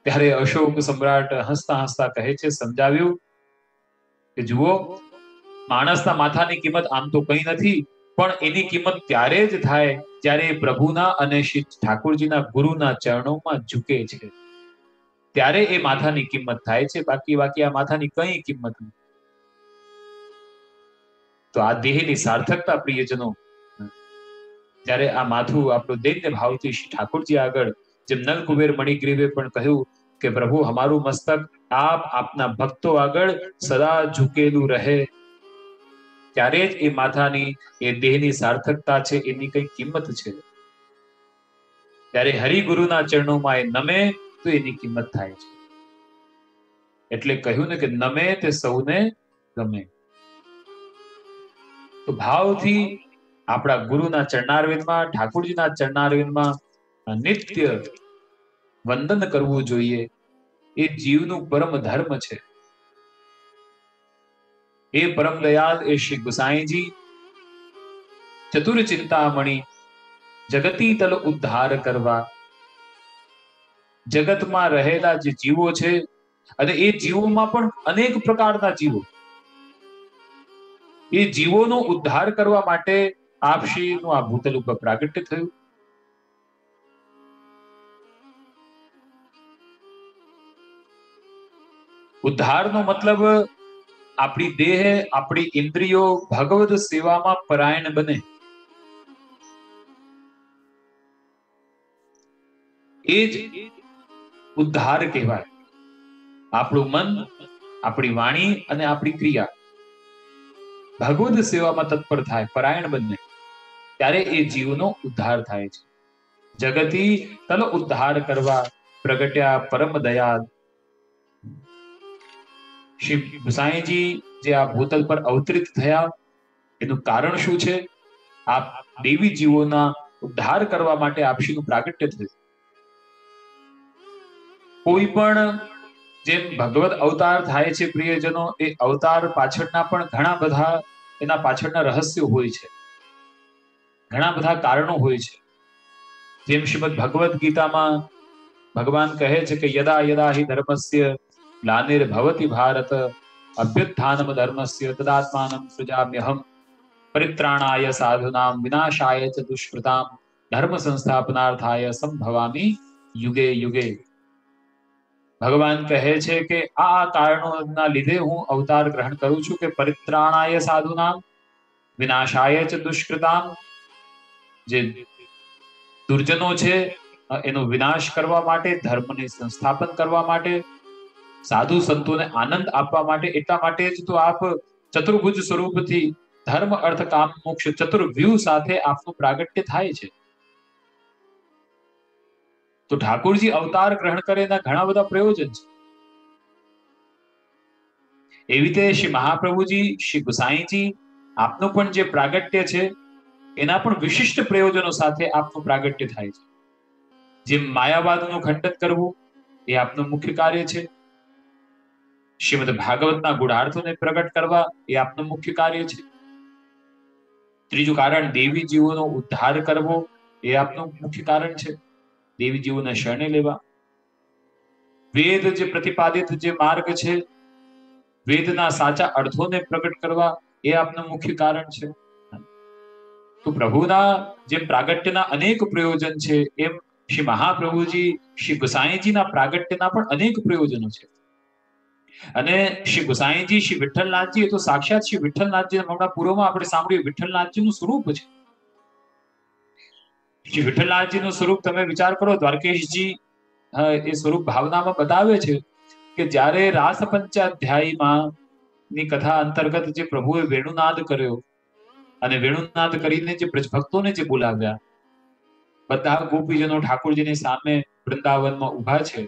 ત્યારે અશોક સમ્રાટ હસતા હસતા કહે છે, સમજાવ્યું કે જુઓ, માણસના માથાની કિંમત આમ તો કઈ નથી, પણ એની કિંમત ત્યારે જ થાય જ્યારે પ્રભુના અને શ્રી ઠાકોરજીના ગુરુના ચરણોમાં ઝૂકે છે, ત્યારે એ માથાની કિંમત થાય છે. બાકી આ માથાની કઈ કિંમત નથી. તો આ દેહની સાર્થકતા, પ્રિયજનો, જ્યારે આ માથું આપણું દૈન્ય ભાવથી શ્રી ઠાકોરજી આગળ, જેમ નલ કુબેર મણિગ્રીવે પણ કહ્યું કે પ્રભુ હમારું મસ્તક આપ આપના ભક્તો આગળ સદા ઝૂકેલું રહે, ત્યારે જ એ માથાની, એ દેહની સાર્થકતા છે, એની કઈ કિંમત છે. ત્યારે હરિગુરુના ચરણોમાં એ નમે તો એની કિંમત થાય છે. એટલે કહ્યું ને કે નમે તે સૌને ગમે. તો ભાવથી આપણા ગુરુના ચરણારવિંદમાં, ઠાકોરજીના ચરણારવિંદમાં નિત્ય વંદન કરવું જોઈએ. એ જીવનું પરમ ધર્મ છે. એ પરમ દયાલ એ શ્રી ગુસાઈજી ચતુર ચિંતામણી જગતી તલ ઉદ્ધાર કરવા. જગતમાં રહેલા જે જીવો છે અને એ જીવોમાં પણ અનેક પ્રકારના જીવો, એ જીવોનો ઉદ્ધાર કરવા માટે આપશ્રીનું આ ભૂતલ ઉપર પ્રાગટ્ય થયું. ઉદ્ધારનો મતલબ આપણી દેહ, આપણી ઇન્દ્રિયો ભગવદ સેવામાં પરાયણ બને. એ જ ઉદ્ધાર કહેવાય. આપણું મન, આપણી વાણી અને આપણી ક્રિયા ભગવદ સેવામાં તત્પર થાય, પરાયણ બને, ત્યારે એ જીવનો ઉદ્ધાર થાય છે. જગતી તલ ઉદ્ધાર કરવા પ્રગટ્યા પરમ દયાળ. શ્રી ગુસાઈજી જે આ ભૂતલ પર અવતરિત થયા એનું કારણ શું છે? આપ દેવી જીવોના ઉદ્ધાર કરવા માટે આપશ્રીનું પ્રાગટ્ય થયું. કોઈ પણ જેમ ભગવત અવતાર થાય છે પ્રિયજનો, એ અવતાર પાછળના પણ ઘણા બધા એના પાછળના રહસ્યો હોય છે, ઘણા બધા કારણો હોય છે. જેમ શ્રીમદ ભગવદ ગીતામાં ભગવાન કહે છે કે યદા યદા હિ ધર્મસ્ય ગ્લાનિર્ભવતિ ભારત અભ્યુત્થાનમ ધર્મસ્ય તદાત્માનં સૃજામ્યહમ પરિત્રાણાય સાધુનામ વિનાશાય ચ દુષ્કૃતામ ધર્મ સંસ્થાપનાર્થાય સંભવામિ યુગે યુગે. ભગવાન કહે છે કે આ કારણોના લીધે હું અવતાર ગ્રહણ કરું છું કે પરિત્રાણાય સાધુનામ વિનાશાય ચ દુષ્કૃતામ. જે દુર્જનો છે એનો વિનાશ કરવા માટે, ધર્મને સંસ્થાપન કરવા માટે, સાધુ સંતોને આનંદ આપવા માટે. એટલા માટે જ તો આપ ચતુર્ભુજ સ્વરૂપથી ધર્મ અર્થ કામ મોક્ષ ચતુર્વ્યૂહ સાથે આપનું પ્રાગટ્ય થાય છે. તો ઠાકોરજી અવતાર ગ્રહણ કરે એના ઘણા બધા પ્રયોજન છે. એવી રીતે શ્રી મહાપ્રભુજી, શ્રી ગુસાઈજી આપનું પણ જે પ્રાગટ્ય છે એના પણ વિશિષ્ટ પ્રયોજનો સાથે આપનું પ્રાગટ્ય થાય છે. જેમ માયાવાદનું ખંડન કરવું એ આપનું મુખ્ય કાર્ય છે. શ્રીમદ ભાગવતના ગુણાર્થોને પ્રગટ કરવા એ આપનું મુખ્ય કાર્ય છે. ત્રીજું કારણ દેવી જીવોનો ઉદ્ધાર કરવો એ આપનું મુખ્ય કારણ છે. દેવી જીવોને શરણે લેવા. વેદ જે પ્રતિપાદિત જે માર્ગ છે, વેદના સાચા અર્થોને પ્રગટ કરવા એ આપનું મુખ્ય કારણ છે. તો પ્રભુના જે પ્રાગટ્યના અનેક પ્રયોજન છે એમ શ્રી મહાપ્રભુજી, શ્રી ગુસાઈજીના પ્રાગટ્યના પણ અનેક પ્રયોજનો છે. અને શ્રી ગુસાઈજી, શ્રી વિઠ્ઠલનાથજી એ તો સાક્ષાત શ્રી વિઠ્ઠલનાથજી, હમણાં પૂર્વમાં આપણે સાંભળ્યું, વિઠ્ઠલનાથજીનું સ્વરૂપ છે. શ્રી વિઠ્ઠલનાથજીનું સ્વરૂપ તમે વિચાર કરો, દ્વારકેશજી એ સ્વરૂપ ભાવનામાં બતાવે છે કે જ્યારે રાસ પંચાધ્યાયમાં ની કથા અંતર્ગત જે પ્રભુએ વેણુનાદ કર્યો અને વેણુનાદ કરીને જે બ્રજભક્તોને જે બોલાવ્યા, બધા ગોપીજનો ઠાકોરજીની સામે વૃંદાવનમાં ઉભા છે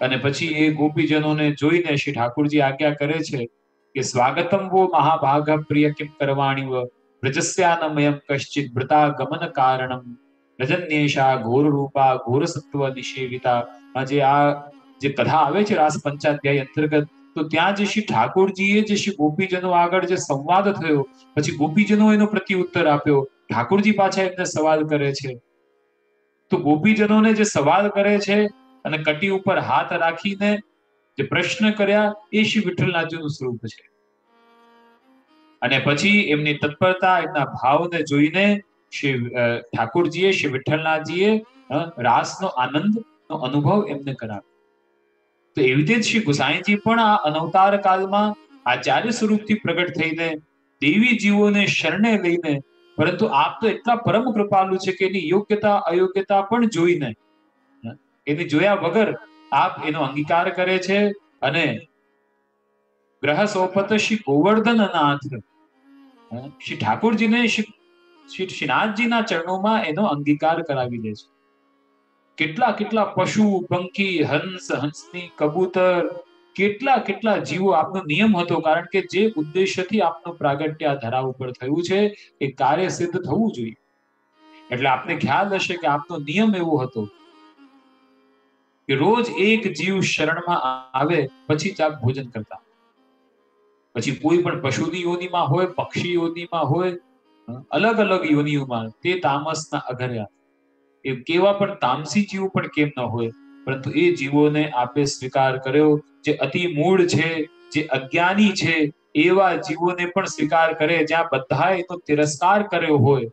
અને પછી એ ગોપીજનોને જોઈને શ્રી ઠાકોરજી આજ્ઞા કરે છે કે સ્વાગતમ વો મહાભાગ પ્રિય કિમ કરવાણી વ બ્રજસ્યાનમયમ કશ્ચિત વૃતા ગમન કારણમ રજન્યેશા ઘોર રૂપા ઘોર સત્વ નિષેવિતા. આ જે કથા આવે છે રાસ પંચાધ્યાય અંતર્ગત, તો ત્યાં જે શ્રી ઠાકોરજીએ જે શ્રી ગોપીજનો આગળ જે સંવાદ થયો, પછી ગોપીજનો એનો પ્રત્યુત્તર આપ્યો, ઠાકોરજી પાછા એમને સવાલ કરે છે. તો ગોપીજનોને જે સવાલ કરે છે અને કટી ઉપર હાથ રાખીને જે પ્રશ્ન કર્યા, એ શ્રી વિઠ્ઠલનાથજીનું સ્વરૂપ છે. અને પછી એમની તત્પરતા, એમના ભાવને જોઈને શ્રી ઠાકોરજીએ, શ્રી વિઠ્ઠલનાથજીએ રાસનો આનંદનો અનુભવ એમને કરાવ્યો. તો એવી રીતે શ્રી ગુસાઈજી પણ આ અનવતાર કાળમાં આચાર્ય સ્વરૂપથી પ્રગટ થઈને દેવી જીવોને શરણે લઈને, પરંતુ આપ તો એટલા પરમ કૃપાલુ છે કે એની યોગ્યતા અયોગ્યતા પણ જોઈને, એની જોયા વગર આપ એનો અંગીકાર કરે છે અને ગ્રહ સોપત શ્રી ગોવર્ધનનાથ શ્રી ઠાકોરજીને શ્રી શ્રીનાથજીના ચરણોમાં એનો અંગીકાર કરાવી દે છે. કેટલા કેટલા પશુ, પંખી, હંસ, હંસની, કબૂતર, કેટલા કેટલા જીવો આપનો નિયમ હતો, કારણ કે જે ઉદ્દેશ્યથી આપનું પ્રાગટ્ય આ ધરા ઉપર થયું છે એ કાર્ય સિદ્ધ થવું જોઈએ. એટલે આપને ખ્યાલ હશે કે આપનો નિયમ એવો હતો કે રોજ એક જીવ શરણમાં આવે પછી જ આપ ભોજન કરતા. પછી કોઈ પણ પશુની યોનિમાં હોય, પક્ષી યોનિમાં હોય, અલગ અલગ યોનિઓમાં તે તામસના અઘર્યા, એ કેવા પણ તામસી જીવો પણ કેમ ન હોય, પરંતુ એ જીવોને આપે સ્વીકાર કર્યો. જે અતિ મૂળ છે, જે અજ્ઞાની છે, એવા જીવોને પણ સ્વીકાર કરે, જ્યાં બધાએ એનો તિરસ્કાર કર્યો હોય.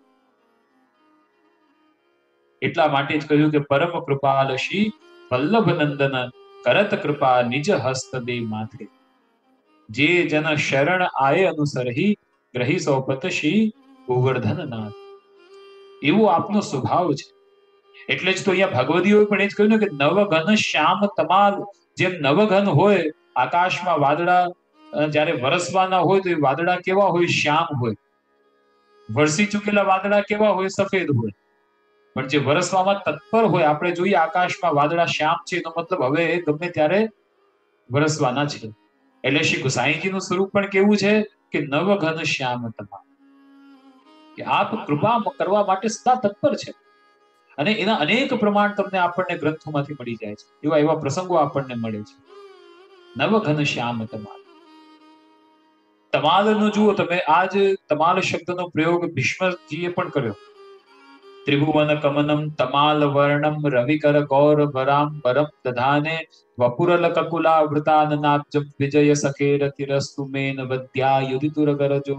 એટલા માટે જ કહ્યું કે પરમ કૃપાલ શ્રી વલ્લભ નંદન કરત કૃપા નિજ હસ્ત દે માથે. જે જન શરણ આય અનુસરહી ગ્રહી સૌપત શ્રી ગોવર્ધન નાથ. એવો આપનો સ્વભાવ છે. એટલે જ તો અહીંયા ભગવદીઓએ પણ એ જ કહ્યું ને કે નવઘન શ્યામ તમાલ. જેમ નવઘન હોય, આકાશમાં વાદળા જ્યારે વરસવાના હોય તો એ વાદળા કેવા હોય? શ્યામ હોય. વરસી ચૂકેલા વાદળા કેવા હોય? સફેદ હોય. પણ જે વરસવામાં તત્પર હોય, આપણે જોઈએ આકાશમાં વાદળા શ્યામ છે, એનો મતલબ હવે ગમે ત્યારે વરસવાના છે. એટલે શ્રી ગુસાઈજીનું સ્વરૂપ પણ કેવું છે કે નવઘન શ્યામ તમાલ, કે આપ કૃપા કરવા માટે સદા તત્પર છે. અને એના અનેક પ્રમાણ તમને આપણને ગ્રંથોમાંથી મળી જાય છે. એવા એવા પ્રસંગો આપણને મળે છે. નવઘન શ્યામ તમાલ. તમાલનો જુઓ તમે, આજ તમાલ શબ્દનો પ્રયોગ ભીષ્મજીએ પણ કર્યો. ત્રિભુવન કમનમ તમાલ વર્ણમ રવિકર ગૌર ભરામ દધાને વપુરલ કકુલા વૃતાનનાબ્જમ વિજય સખેર તિરસ્તુ મેન વદ્યા યુધિતુર ગરજો.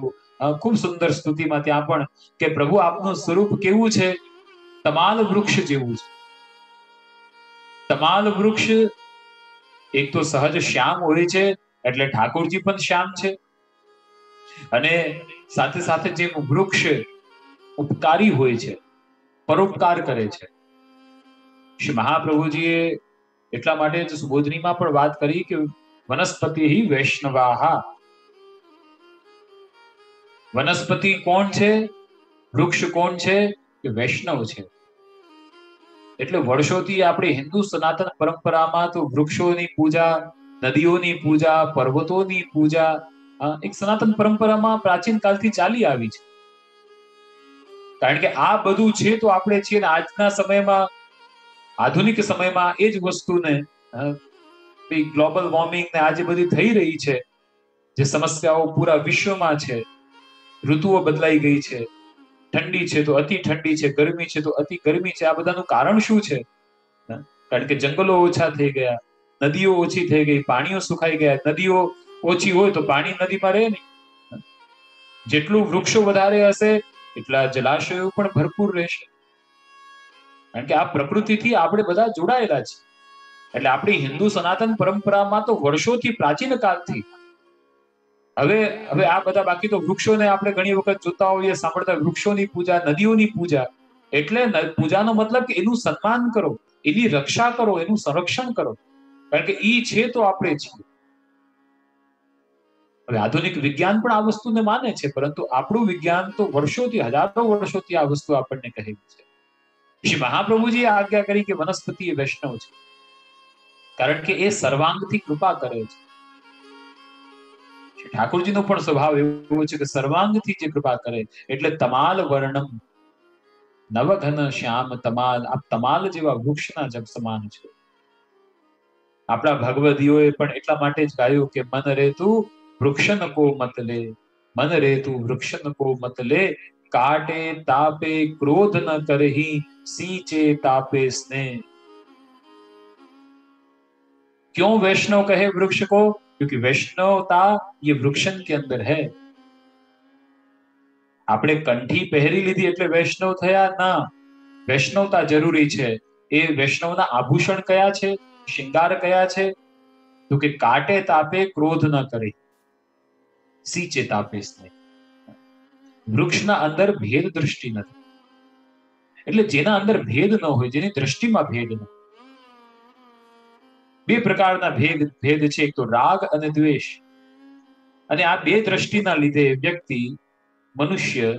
ખૂબ સુંદર સ્તુતિમાં ત્યાં પણ કે પ્રભુ આપનું સ્વરૂપ કેવું છે? તમાલ વૃક્ષ જેવું છે. તમાલ વૃક્ષ એક તો સહજ શ્યામ હોય છે, એટલે ઠાકોરજી પણ શ્યામ છે. અને સાથે સાથે જેમ વૃક્ષ ઉપકારી હોય છે, પરોપકાર કરે છે. શ્રી મહાપ્રભુજીએ એટલા માટે જ સુબોધનીમાં પણ વાત કરી કે વનસ્પતિ વૈષ્ણવાહા. વનસ્પતિ કોણ છે? વૃક્ષ કોણ છે? કે વૈષ્ણવ છે. એટલે વર્ષોથી આપણી હિન્દુ સનાતન પરંપરામાં તો વૃક્ષોની પૂજા, નદીઓની પૂજા, પર્વતોની પૂજા એક સનાતન પરંપરામાં પ્રાચીન કાળથી ચાલી આવી છે. કારણ કે આ બધું છે તો આપણે છીએ ને આજના સમયમાં, આધુનિક સમયમાં એ જ વસ્તુને ગ્લોબલ વોર્મિંગ ને આજે બધી થઈ રહી છે, જે સમસ્યાઓ પૂરા વિશ્વમાં છે, ઋતુઓ બદલાઈ ગઈ છે, ઠંડી છે તો અતિ ઠંડી છે, ગરમી છે તો અતિ ગરમી છે. આ બધાનું કારણ શું છે? કારણ કે જંગલો ઓછા થઈ ગયા, નદીઓ ઓછી થઈ ગઈ, પાણીઓ સુખાઈ ગયા. નદીઓ ઓછી હોય તો પાણી નદીમાં રહે નહીં. જેટલું વૃક્ષો વધારે હશે એટલા જલાશયો પણ ભરપૂર રહેશે. કારણ કે આ પ્રકૃતિથી આપણે બધા જોડાયેલા છે. એટલે આપણી હિન્દુ સનાતન પરંપરામાં તો વર્ષોથી, પ્રાચીન કાળથી હવે આ બધા બાકી તો વૃક્ષોને આપણે ઘણી વખત જોતા હોઈએ, સાંભળતા, વૃક્ષોની પૂજા, નદીઓની પૂજા. એટલે પૂજાનો મતલબ કે એનું સન્માન કરો, એની રક્ષા કરો, એનું સંરક્ષણ કરો. કારણ કે ઈ છે તો આપણે છીએ. હવે આધુનિક વિજ્ઞાન પણ આ વસ્તુને માને છે, પરંતુ આપણું વિજ્ઞાન તો વર્ષોથી, હજારો વર્ષોથી આ વસ્તુ આપણને કહે છે. શ્રી મહાપ્રભુજીએ આજ્ઞા કરી કે વનસ્પતિ એ વૈષ્ણવ છે, કારણ કે એ સર્વાંગથી કૃપા કરે છે. ઠાકોરજીનો પણ સ્વભાવ એવો છે કે સર્વાંગથી જે કૃપા કરે. એટલે તમાલ વર્ણમ, નવઘન શ્યામ તમાલ. આ તમાલ જેવા વૃક્ષના જપ સમાન છે. આપણા ભગવદીઓએ પણ એટલા માટે જ ગાયું કે મન રે તું વૃક્ષન કો મત લે, મન રે તું વૃક્ષન કો મત લે, કાટે તાપે ક્રોધ ન કરહી, सींचे तापे स्नेह. क्यों वैष्णव कहे वृक्ष को? क्योंकि वैष्णवता ये वृक्षन के अंदर है. આપણે કંઠી પહેરી લીધી એટલે વૈષ્ણવ થયા? ના, વૈષ્ણવતા જરૂરી છે. એ વૈષ્ણવના આભૂષણ કયા છે, શિંગાર કયા છે? તો કે કાટે તાપે ક્રોધ ન કરે, सींचे तापे स्नेह. વૃક્ષના અંદર ભેદ દૃષ્ટિ નથી. એટલે જેના અંદર ભેદ ન હોય, જેની દ્રષ્ટિમાં ભેદ ન હોય. બે પ્રકારના ભેદ છે, એક તો રાગ અને દ્વેષ. અને આ બે દ્રષ્ટિના લીધે વ્યક્તિ, મનુષ્ય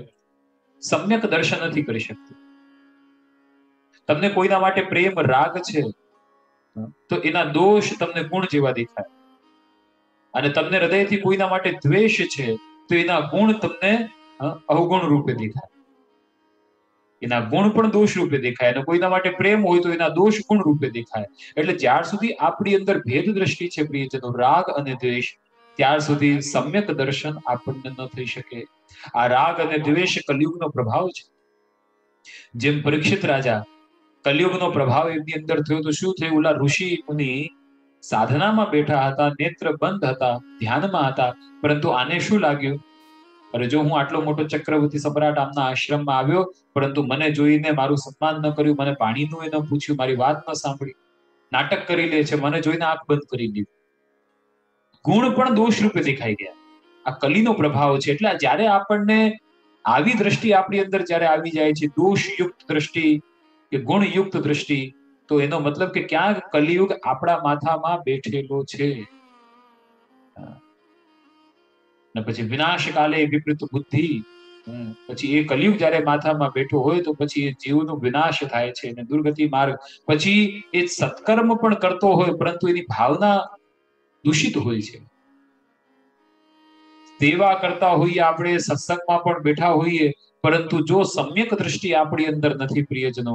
સમ્યક દર્શન નથી કરી શકતું. તમને કોઈના માટે પ્રેમ, રાગ છે તો એના દોષ તમને ગુણ જેવા દેખાય. અને તમને હૃદયથી કોઈના માટે દ્વેષ છે તો એના ગુણ તમને અવગુણ રૂપે દેખાય. એના ગુણ પણ દોષ રૂપે દેખાય. અને કોઈના માટે પ્રેમ હોય તો એના દોષ ગુણ રૂપે દેખાય. એટલે જ્યાર સુધી આપણી અંદર ભેદ દ્રષ્ટિ છે પ્રિયજનો, રાગ અને દ્વેષ, ત્યાર સુધી સમ્યક દર્શન આપણને ન થઈ શકે. આ રાગ અને દ્વેષ કલયુગનો પ્રભાવ છે. જેમ પરીક્ષિત રાજા કલયુગનો પ્રભાવ એમની અંદર થયો તો શું થયું? ઓલા ઋષિ મુનિ સાધનામાં બેઠા હતા, નેત્ર બંધ હતા, ધ્યાનમાં હતા, પરંતુ આને શું લાગ્યું? અરે જો હું આટલો મોટો ચક્રવર્તી સમ્રાટ આમના આશ્રમમાં આવ્યો, પરંતુ મને જોઈને મારું સન્માન ન કર્યું, મને પાણીનું ન પૂછ્યું, મારી વાત ન સાંભળી, નાટક કરી લે છે, મને જોઈને આંખ બંધ કરી દીધી. ગુણ પણ દોષ રૂપે દેખાઈ ગયા. આ કલીનો પ્રભાવ છે. એટલે જ્યારે આપણને આવી દ્રષ્ટિ આપણી અંદર જ્યારે આવી જાય છે, દોષયુક્ત દ્રષ્ટિ કે ગુણયુક્ત દ્રષ્ટિ, તો એનો મતલબ કે ક્યાંક કલિયુગ આપણા માથામાં બેઠેલો છે. ને પછી વિનાશ કાલે વિપરીત બુદ્ધિ, પછી એ કલિયુગ જ્યારે માથામાં બેઠો હોય તો પછી એ જીવનો વિનાશ થાય છે અને દુર્ગતિ માર્ગ. પછી એ સત્કર્મ પણ કરતો હોય પરંતુ એની ભાવના દૂષિત હોય છે. સેવા કરતા હોઈએ આપણે, સત્સંગમાં પણ બેઠા હોઈએ, પરંતુ જો સમ્યક દ્રષ્ટિ આપણી અંદર નથી, પ્રિયજનો,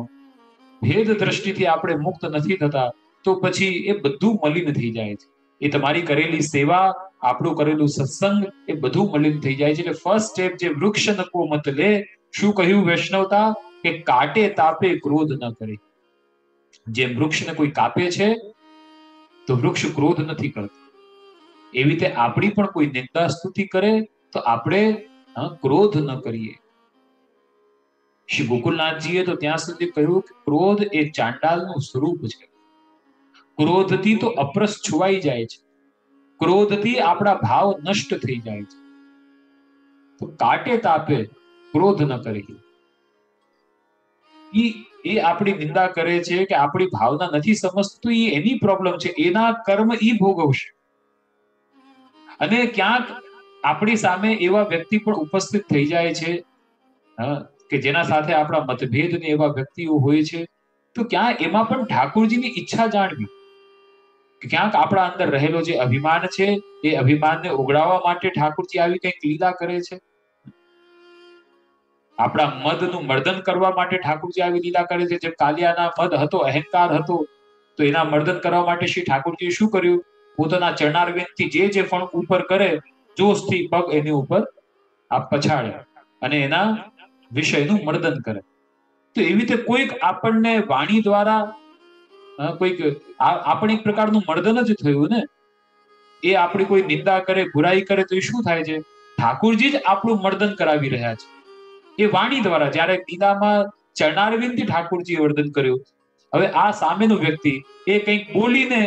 ભેદ દ્રષ્ટિથી આપણે મુક્ત નથી થતા, તો પછી એ બધું મલિન થઈ જાય છે. એ તમારી કરેલી સેવા, આપણું કરેલું સત્સંગ, એ બધું મલિન થઈ જાય છે. એટલે ફર્સ્ટ સ્ટેપ જે વૃક્ષ નકો મત લે, શું કહ્યું વૈષ્ણવતા? કે કાટે તાપે ક્રોધ ન કરે. જેમ વૃક્ષને કોઈ કાપે છે તો વૃક્ષ ક્રોધ નથી કરતો, એવી રીતે આપણી પણ કોઈ નિંદા સ્તુતિ કરે તો આપણે ક્રોધ ન કરીએ. શ્રી ગોકુલનાથજીએ તો ત્યાં સુધી કહ્યું કે ક્રોધ એ ચાંડાલનું સ્વરૂપ છે. ક્રોધથી તો અપરસ છુવાઈ જાય છે, ક્રોધથી આપણા ભાવ નષ્ટ થઈ જાય છે. તો કાટે તાપે ક્રોધ ન કરી. એ આપણી નિંદા કરે છે કે આપણી ભાવના નથી સમજતું, એ એની પ્રોબ્લેમ છે, એના કર્મ ઈ ભોગવશે. અને ક્યાંક આપણી સામે એવા વ્યક્તિ પણ ઉપસ્થિત થઈ જાય છે કે જેના સાથે આપણા મતભેદ ને એવા વ્યક્તિઓ હોય છે, તો ક્યાં એમાં પણ ઠાકોરજીની ઈચ્છા જાણવી કે ક્યાંક આપણા અંદર રહેલો જે અભિમાન છે, એ અભિમાનને ઉગડાવવા માટે ઠાકોરજી આવી કંઈક લીલા કરે છે. આપણા મદનું મર્દન કરવા માટે ઠાકોરજી આવી લીલા કરે છે. જેમ કાલિયાના મદ હતો, અહંકાર હતો, તો એના મર્દન કરવા માટે શ્રી ઠાકોરજીએ શું કર્યું? પોતાના ચરણારવિંદથી જે ફણ ઉપર કરે, જોશથી પગ એની ઉપર પછાડે અને એના વિષયનું મર્દન કરે. તો એવી રીતે કોઈક આપણને વાણી દ્વારા કોઈક આપણે એક પ્રકારનું મર્દન જ થયું ને. એ આપણી કોઈ નિંદા કરે, બુરાઈ કરે, તો એ શું થાય છે? ઠાકોરજી જ આપણું મર્દન કરાવી રહ્યા છે એ વાણી દ્વારા. જ્યારે ગીતામાં ચરણારવિંદથી ઠાકોરજીએ વર્દન કર્યું, હવે આ સામેનો વ્યક્તિ એ કંઈક બોલીને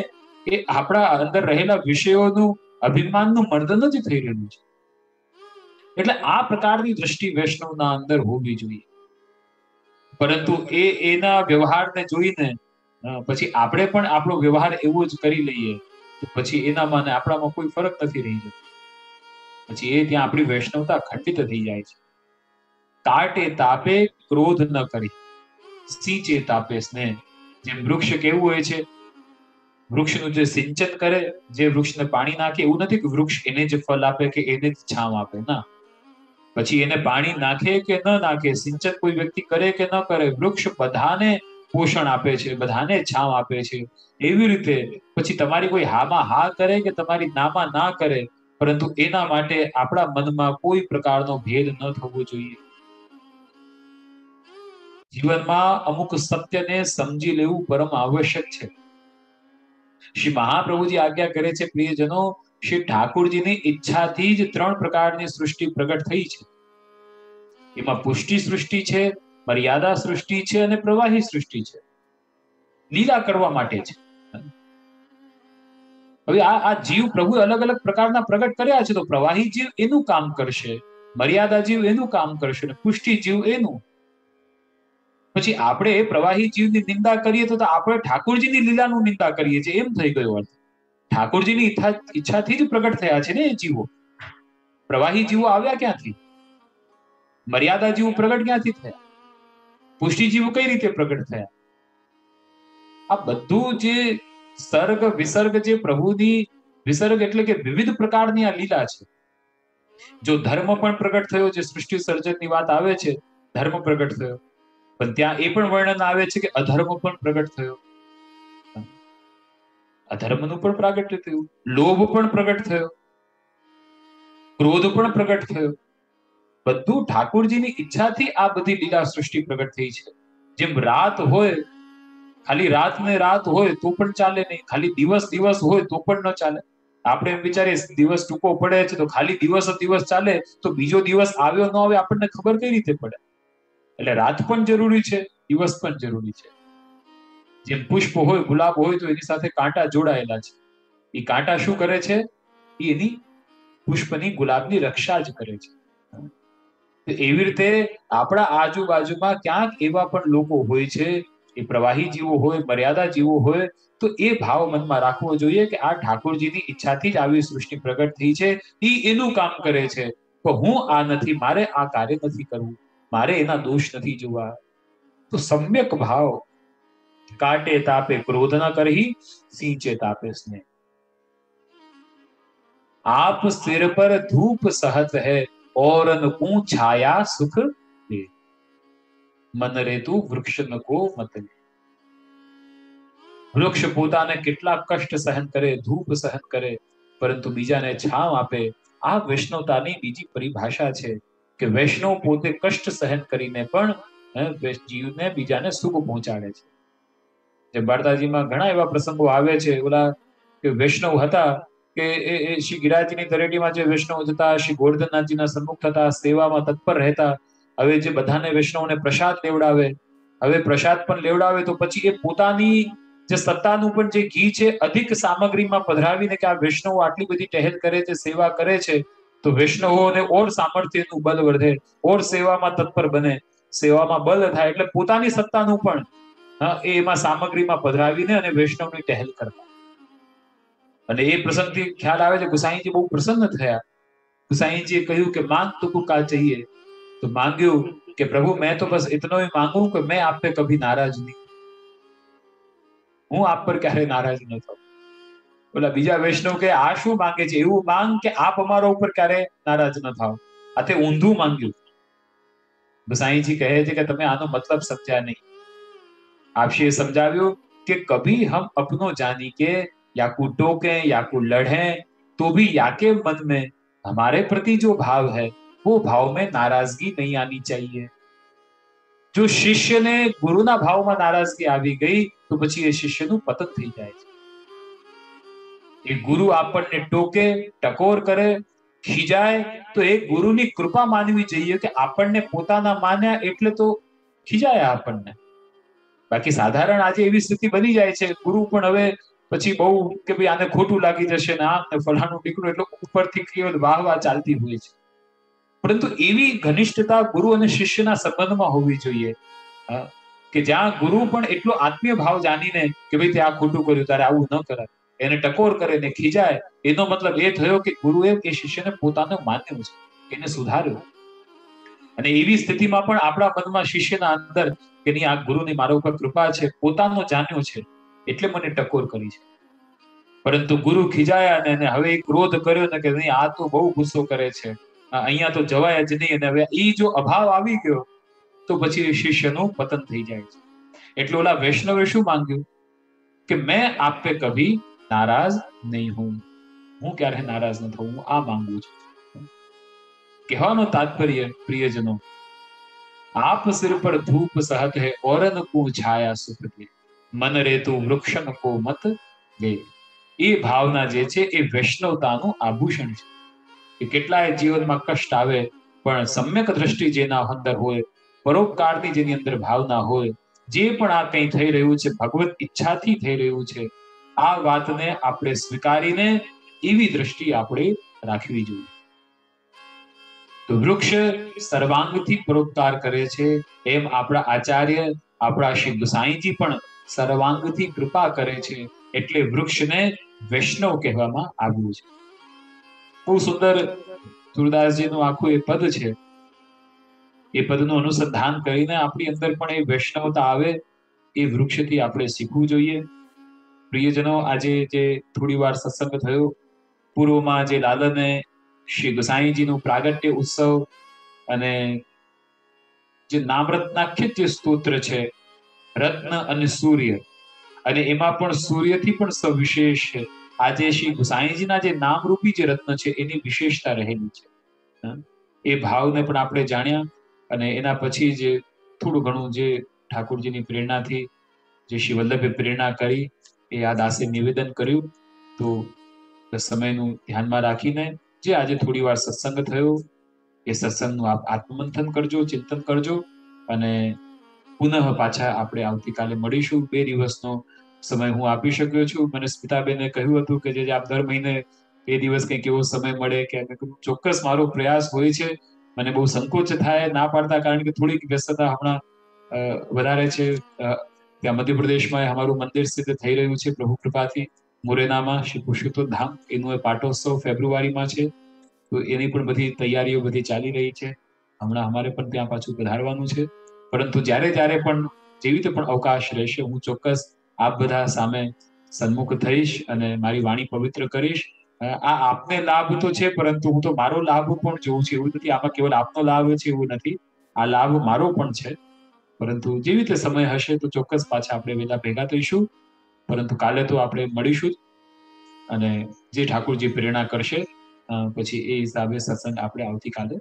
એ આપણા અંદર રહેલા વિષયોનું અભિમાનનું મર્દન જ થઈ રહ્યું છે. એટલે આ પ્રકારની દ્રષ્ટિ વૈષ્ણવના અંદર હોવી જોઈએ. પરંતુ એના વ્યવહારને જોઈને પછી આપણે પણ આપણો વ્યવહાર એવો જ કરી લઈએ, તો પછી એનામાં ને આપણામાં કોઈ ફરક નથી રહી જતો. પછી એ ત્યાં આપણી વૈષ્ણવતા ખંડિત થઈ જાય છે. કાટે તાપે ક્રોધ ન કરી, સિંચે તાપે સ્નેહ. જેમ વૃક્ષ કેવું હોય છે, વૃક્ષનું જે સિંચન કરે, જે વૃક્ષને પાણી નાખે, એવું નથી કે વૃક્ષ એને જ ફળ આપે કે એને જ છાંવ આપે, ના. પછી એને પાણી નાખે કે ન નાખે, સિંચન કોઈ વ્યક્તિ કરે કે ન કરે, વૃક્ષ બધાને પોષણ આપે છે, બધાને છાંવ આપે છે. એવી રીતે પછી તમારી કોઈ હામાં હા કરે કે તમારી નામાં ના કરે, પરંતુ એના માટે આપણા મનમાં કોઈ પ્રકારનો ભેદ ન થવો જોઈએ. જીવનમાં અમુક સત્યને સમજી લેવું પરમ આવશ્યક છે. શ્રી મહાપ્રભુજી આજ્ઞા કરે છે, પ્રિયજનો, શ્રી ઠાકોરજીની ઈચ્છાથી જ 3 પ્રકારની સૃષ્ટિ પ્રગટ થઈ છે. એમાં પુષ્ટિ સૃષ્ટિ છે, મર્યાદા સૃષ્ટિ છે અને પ્રવાહી સૃષ્ટિ છે. લીલા કરવા માટે છે. હવે આ જીવ પ્રભુ અલગ અલગ પ્રકારના પ્રગટ કર્યા છે. તો પ્રવાહી જીવ એનું કામ કરશે, મર્યાદા જીવ એનું કામ કરશે, અને પુષ્ટિ જીવ એનું. પછી આપણે પ્રવાહી જીવની નિંદા કરીએ તો આપણે ઠાકોરજીની લીલાનું નિંદા કરીએ છીએ, એમ થઈ ગયો અર્થ. ઠાકોરજીની ઈચ્છાથી જ પ્રગટ થયા છે ને એ જીવો. પ્રવાહી જીવો આવ્યા ક્યાંથી? મર્યાદા જીવો પ્રગટ ક્યાંથી થયા? પુષ્ટિ જીવો કઈ રીતે પ્રગટ થયા? આ બધું જે સર્ગ વિસર્ગ, જે પ્રભુની વિસર્ગ એટલે કે વિવિધ પ્રકારની આ લીલા છે. જો ધર્મ પણ પ્રગટ થયો, જે સૃષ્ટિ સર્જનની વાત આવે છે, ધર્મ પ્રગટ થયો, પણ ત્યાં એ પણ વર્ણન આવે છે કે અધર્મ પણ પ્રગટ થયો. અધર્મનું પણ પ્રાગટ્ય થયું, લોભ પણ પ્રગટ થયો. ક્રોધ પણ પ્રગટ થયો. બધું ઠાકોરજીની ઈચ્છાથી આ બધી લીલા સૃષ્ટિ પ્રગટ થઈ છે. જેમ રાત હોય, ખાલી રાત ને રાત હોય તો પણ ચાલે નહીં, ખાલી દિવસ દિવસ હોય તો પણ ન ચાલે. આપણે એમ વિચારીએ દિવસ ટૂંકો પડે છે તો ખાલી દિવસ ચાલે, તો બીજો દિવસ આવ્યો ન આવે આપણને ખબર કઈ રીતે પડે? એટલે રાત પણ જરૂરી છે, દિવસ પણ જરૂરી છે. જેમ પુષ્પ હોય, ગુલાબ હોય તો એની સાથે કાંટા જોડાયેલા છે. એ કાંટા શું કરે છે? એની પુષ્પની, ગુલાબની રક્ષા જ કરે છે. એવી રીતે આપણા આજુબાજુમાં ક્યાંક એવા પણ લોકો હોય છે, એ પ્રવાહી જીવો હોય, મર્યાદા જીવો હોય, તો એ ભાવ મનમાં રાખવો જોઈએ કે આ ઠાકોરજીની ઈચ્છાથી જ આવી સૃષ્ટિ પ્રગટ થઈ છે. એ એનું કામ કરે છે, તો હું આ નથી, મારે આ કાર્ય નથી કરવું, મારે એના દોષ નથી જોવા. તો સમ્યક ભાવ, કાટે તાપે ક્રોધ ન કરહી, સિંચે તાપે સ્નેહ. आप सिर पर धूप सहत है, औरन को छाया सुख दे, મન રેતુ વૃક્ષ ન કો મત લે. વૃક્ષ પોતાને કેટલા કષ્ટ સહન કરે, ધૂપ સહન કરે, પરંતુ બીજાને છાંવ આપે. આ વૈષ્ણવતાની બીજી પરિભાષા છે કે વૈષ્ણવ પોતે કષ્ટ સહન કરીને પણ જીવને, બીજાને સુખ પહોંચાડે છે. જે બાળતાજીમાં ઘણા એવા પ્રસંગો આવે છે, ઓલા કે વૈષ્ણવ હતા કે એ શ્રી ગિરાજીની તરેટીમાં જે વૈષ્ણવ જતા, શ્રી ગોવર્ધનનાથજીના સન્મુખ થતા, સેવામાં તત્પર રહેતા. હવે જે બધાને વૈષ્ણવને પ્રસાદ લેવડાવે, હવે પ્રસાદ પણ લેવડાવે તો પછી એ પોતાની જે સત્તાનું પણ જે ઘી છે અધિક સામગ્રીમાં પધરાવીને કે આ વૈષ્ણવો આટલી બધી ટહેલ કરે છે, સેવા કરે છે, તો વૈષ્ણવોને ઓર સામર્થ્યનું બળ વધે, ઓર સેવામાં તત્પર બને. સેવામાં બળ થાય એટલે પોતાની સત્તાનું પણ એમાં સામગ્રીમાં પધરાવીને અને વૈષ્ણવની ટહેલ કરતા. અને એ પ્રસંગથી ખ્યાલ આવે છે ગુસાઈજી બહુ પ્રસન્ન થયા. ગુસાઈજીએ કહ્યું કે માંગ તુકુ કા ચાહીએ, તો માંગ્યું કે પ્રભુ मैं तो बस इतना ही मांगू कि मैं आप पे कभी नाराज नहीं, હું આપ પર ક્યારે નારાજ ન થાઉં. બોલા બીજા વૈષ્ણવ કે આ શું માંગે છે? એવું માંગ કે આપ અમારા ઉપર ક્યારે નારાજ ન થાવ. આ તે ઊંધું માંગ્યું. ગુસાઈજી કહે છે કે તમે આનો મતલબ સમજ્યા નહીં. આપશે સમજાવ્યું કે કભી હમ અપનો જાની કે या को टोके या को लड़े तो भी याके मन में हमारे प्रति जो भाव है वो भाव में नाराजगी नहीं आनी चाहिए. जो शिष्य ने गुरुना भावમાં નારાજગી આવી ગઈ તો પછી એ શિષ્યનું પતન થઈ જાય છે. એ ગુરુ આપણને ટોકે, ટકોર કરે, ખીજાય તો એ ગુરુની કૃપા માનવી જોઈએ કે આપણને પોતાના માન્યા એટલે તો ખીજાય આપણને. બાકી સાધારણ આજે એવી સ્થિતિ બની જાય છે, ગુરુ પણ હવે પછી બહુ કે ભાઈ આને ખોટું લાગી જશે ને આમ ને ફલાણું દીકરું, એટલે ઉપરથી કેવલ વાહ ચાલતી હોય છે. પરંતુ એવી ઘનિષ્ઠતા ગુરુ અને શિષ્યના સંબંધમાં હોવી જોઈએ કે જ્યાં ગુરુ પણ એટલો આત્મીય ભાવ જાણીને કે ભાઈ તે આ ખોટું કર્યું, તારે આવું ન કરાય, એને ટકોર કરે ને ખીજાય, એનો મતલબ એ થયો કે ગુરુએ એ શિષ્યને પોતાનો માન્યું છે, એને સુધાર્યો. અને એવી સ્થિતિમાં પણ આપણા મનમાં શિષ્યના અંદર કે નહીં, આ ગુરુની મારા ઉપર કૃપા છે, પોતાનો જાણ્યો છે એટલે મને ટકોર કરી છે. પરંતુ ગુરુ ખીજાયા અને હવે એ ક્રોધ કર્યો ને કે નહીં આ તો બહુ ગુસ્સો કરે છે, અહીંયા તો જવાય જ નહીં, અને હવે એ જો અભાવ આવી ગયો તો પછી શિષ્યનું પતન થઈ જાય છે. એટલે ઓલા વૈષ્ણવે શું માંગ્યું કે મેં આપ પે કભી નારાજ નહીં હું, હું ક્યારે નારાજ ન થઉં, હું આ માંગુ છું. કહેવાનો તાત્પર્ય પ્રિયજનો, આપ સિર પર ધૂપ સહત હૈ ઓરન કો છાયા સુખ દે, મન રેતુ વૃક્ષન કો મત લે. એ ભાવના જે છે એ વૈષ્ણવતાનું આભૂષણ છે. કે કેટલાય જીવનમાં કષ્ટ આવે પણ સમ્યક દ્રષ્ટિ જેના અંદર હોય, પરોપકારની જેની અંદર ભાવના હોય, જે પણ આ કંઈ થઈ રહ્યું છે ભગવત ઈચ્છાથી થઈ રહ્યું છે, આ વાતને આપણે સ્વીકારીને એવી દ્રષ્ટિ આપણે રાખવી જોઈએ. તો વૃક્ષ સર્વાંગથી પરોપકાર કરે છે, એમ આપણા આચાર્ય આપણા શ્રી ગુસાઈજી પણ સર્વાંગથી કૃપા કરે છે, એટલે વૃક્ષને વૈષ્ણવ કહેવામાં આવ્યું છે. બહુ સુંદર સુરદાસજીનું આખું એ પદ છે. એ પદનું અનુસંધાન કરીને આપણી અંદર પણ એ વૈષ્ણવતા આવે એ વૃક્ષથી આપણે શીખવું જોઈએ. પ્રિયજનો, આજે જે થોડી વાર સત્સંગ થયો, પૂર્વમાં જે લાલને શ્રી ગુસાઈજીનું પ્રાગટ્ય ઉત્સવ અને જે નામરત્નાખ્ય જે સ્તોત્ર છે રત્ન અને સૂર્ય, અને એમાં પણ સૂર્યથી પણ સવિશેષ છે આજે શ્રી ગુસાઈજીના જે નામરૂપી જે રત્ન છે એની વિશેષતા રહેલી છે. એ ભાવને પણ આપણે જાણ્યા અને એના પછી જે થોડું ઘણું જે ઠાકોરજીની પ્રેરણાથી જે શ્રી વલ્લભે પ્રેરણા કરી એ આ દાસે નિવેદન કર્યું. તો સમયનું ધ્યાનમાં રાખીને જે આજે થોડી વાર સત્સંગ થયો એ સત્સંગનું આપ આત્મમંથન કરજો, ચિંતન કરજો અને પુનઃ પાછા આપણે આવતીકાલે મળીશું. 2 દિવસનો સમય હું આપી શક્યો છું. મને સ્મિતાબેને કહ્યું હતું કે જે આપ દર મહિને 2 દિવસ કંઈક એવો સમય મળે કે ચોક્કસ મારો પ્રયાસ હોય છે. મને બહુ સંકોચ થાય ના પાડતા, કારણ કે થોડીક વ્યસ્તતા હમણાં વધારે છે. ત્યાં મધ્યપ્રદેશમાં અમારું મંદિર સ્થિત થઈ રહ્યું છે પ્રભુ કૃપાથી, મોરેનામાં શ્રી પુરુષોત્તમ ધામ. એનું પાટોત્સવ ફેબ્રુઆરીમાં છે, તો એની પણ બધી તૈયારીઓ બધી ચાલી રહી છે. હમણાં અમારે પણ ત્યાં પાછું પધારવાનું છે. પરંતુ જ્યારે પણ જેવી રીતે પણ અવકાશ રહેશે હું ચોક્કસ આપ બધા સામે સન્મુખ થઈશ અને મારી વાણી પવિત્ર કરીશ. આ આપને લાભ તો છે, પરંતુ હું તો મારો લાભ પણ જોઉં છું. એવું નથી આમાં કેવલ આપનો લાભ છે એવું નથી, આ લાભ મારો પણ છે. પરંતુ જેવી રીતે સમય હશે તો ચોક્કસ પાછા આપણે વેલા ભેગા થઈશું. પરંતુ કાલે તો આપણે મળીશું અને જે ઠાકોરજી પ્રેરણા કરશે પછી એ હિસાબે સત્સંગ આપણે આવતીકાલે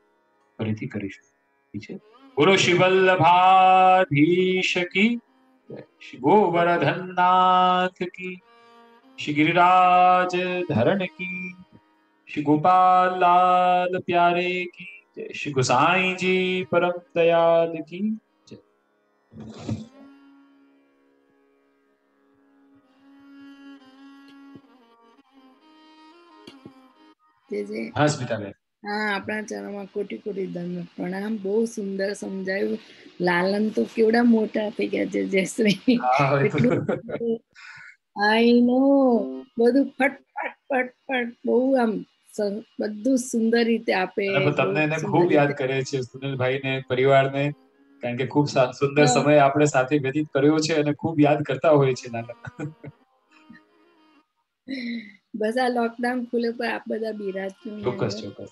ફરીથી કરીશું. ઠીક છે. બોલો શ્રી વલ્લભાધીશ કી, શ્રી ગોવર્ધનનાથ કી, શ્રી ગિરિરાજ ધરણ કી, શ્રી गोपाल लाल प्यारे की जय, श्री गोसाई जी परम दयाल की जय. હા સ્મિતાબેન.
હા, આપણા ચરણમાં કોટી કોટી દંડ પ્રણામ. બહુ સુંદર સમજાયું. લાલન તો કેવડા મોટા થઈ ગયા છે જયશ્રી. આઈ નો બધું ફટફટ ફટફટ બહુ આમ બધું સુંદર રીતે આપે.
તમને એને ખૂબ યાદ કરે છે સુનિલભાઈ ને, પરિવારને, કારણ કે ખૂબ સુંદર સમય આપણે સાથે વ્યતીત કર્યો છે અને ખૂબ યાદ કરતા હોય છે લાલન.
બસ આ લોકડાઉન ખુલે પર આપ બધા બિરાજજો.
ચોક્કસ ચોક્કસ.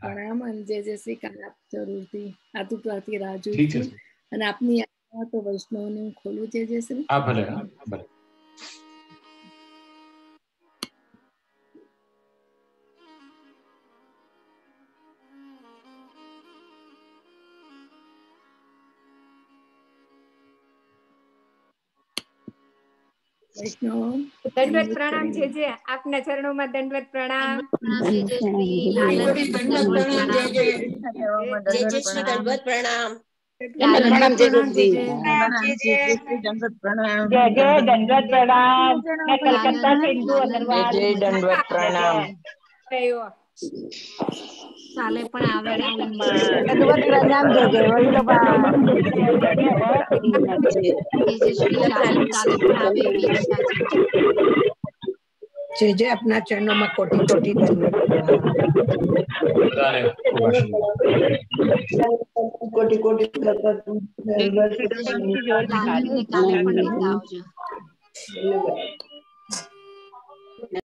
પ્રણામ અને જય શ્રી કૃષ્ણ. જરૂરથી આતુરતાથી રાહ જોઈ છું અને આપની તો વૈષ્ણવને હું ખોલું છે જય શ્રી.
હા ભલે ભલે.
દંડવત પ્રણામ છે જે આપના ચરણોમાં દંડવત પ્રણામ.
દંડવત પ્રણામ.
પ્રણામ જરૂરથી.
જય દંડવત પ્રણામ.
જય જય દંડવત પ્રણામ. કલકત્તા से हिंदू अग्रवाल.
જય દંડવત પ્રણામ.
ચાલે પણ આવડે.
દંડવત પ્રણામ. જય જય વલ્લભા.
જય જય अपना चरणों में कोटि कोटि दंडवत प्रणाम.
कोटि कोटि दंडवत.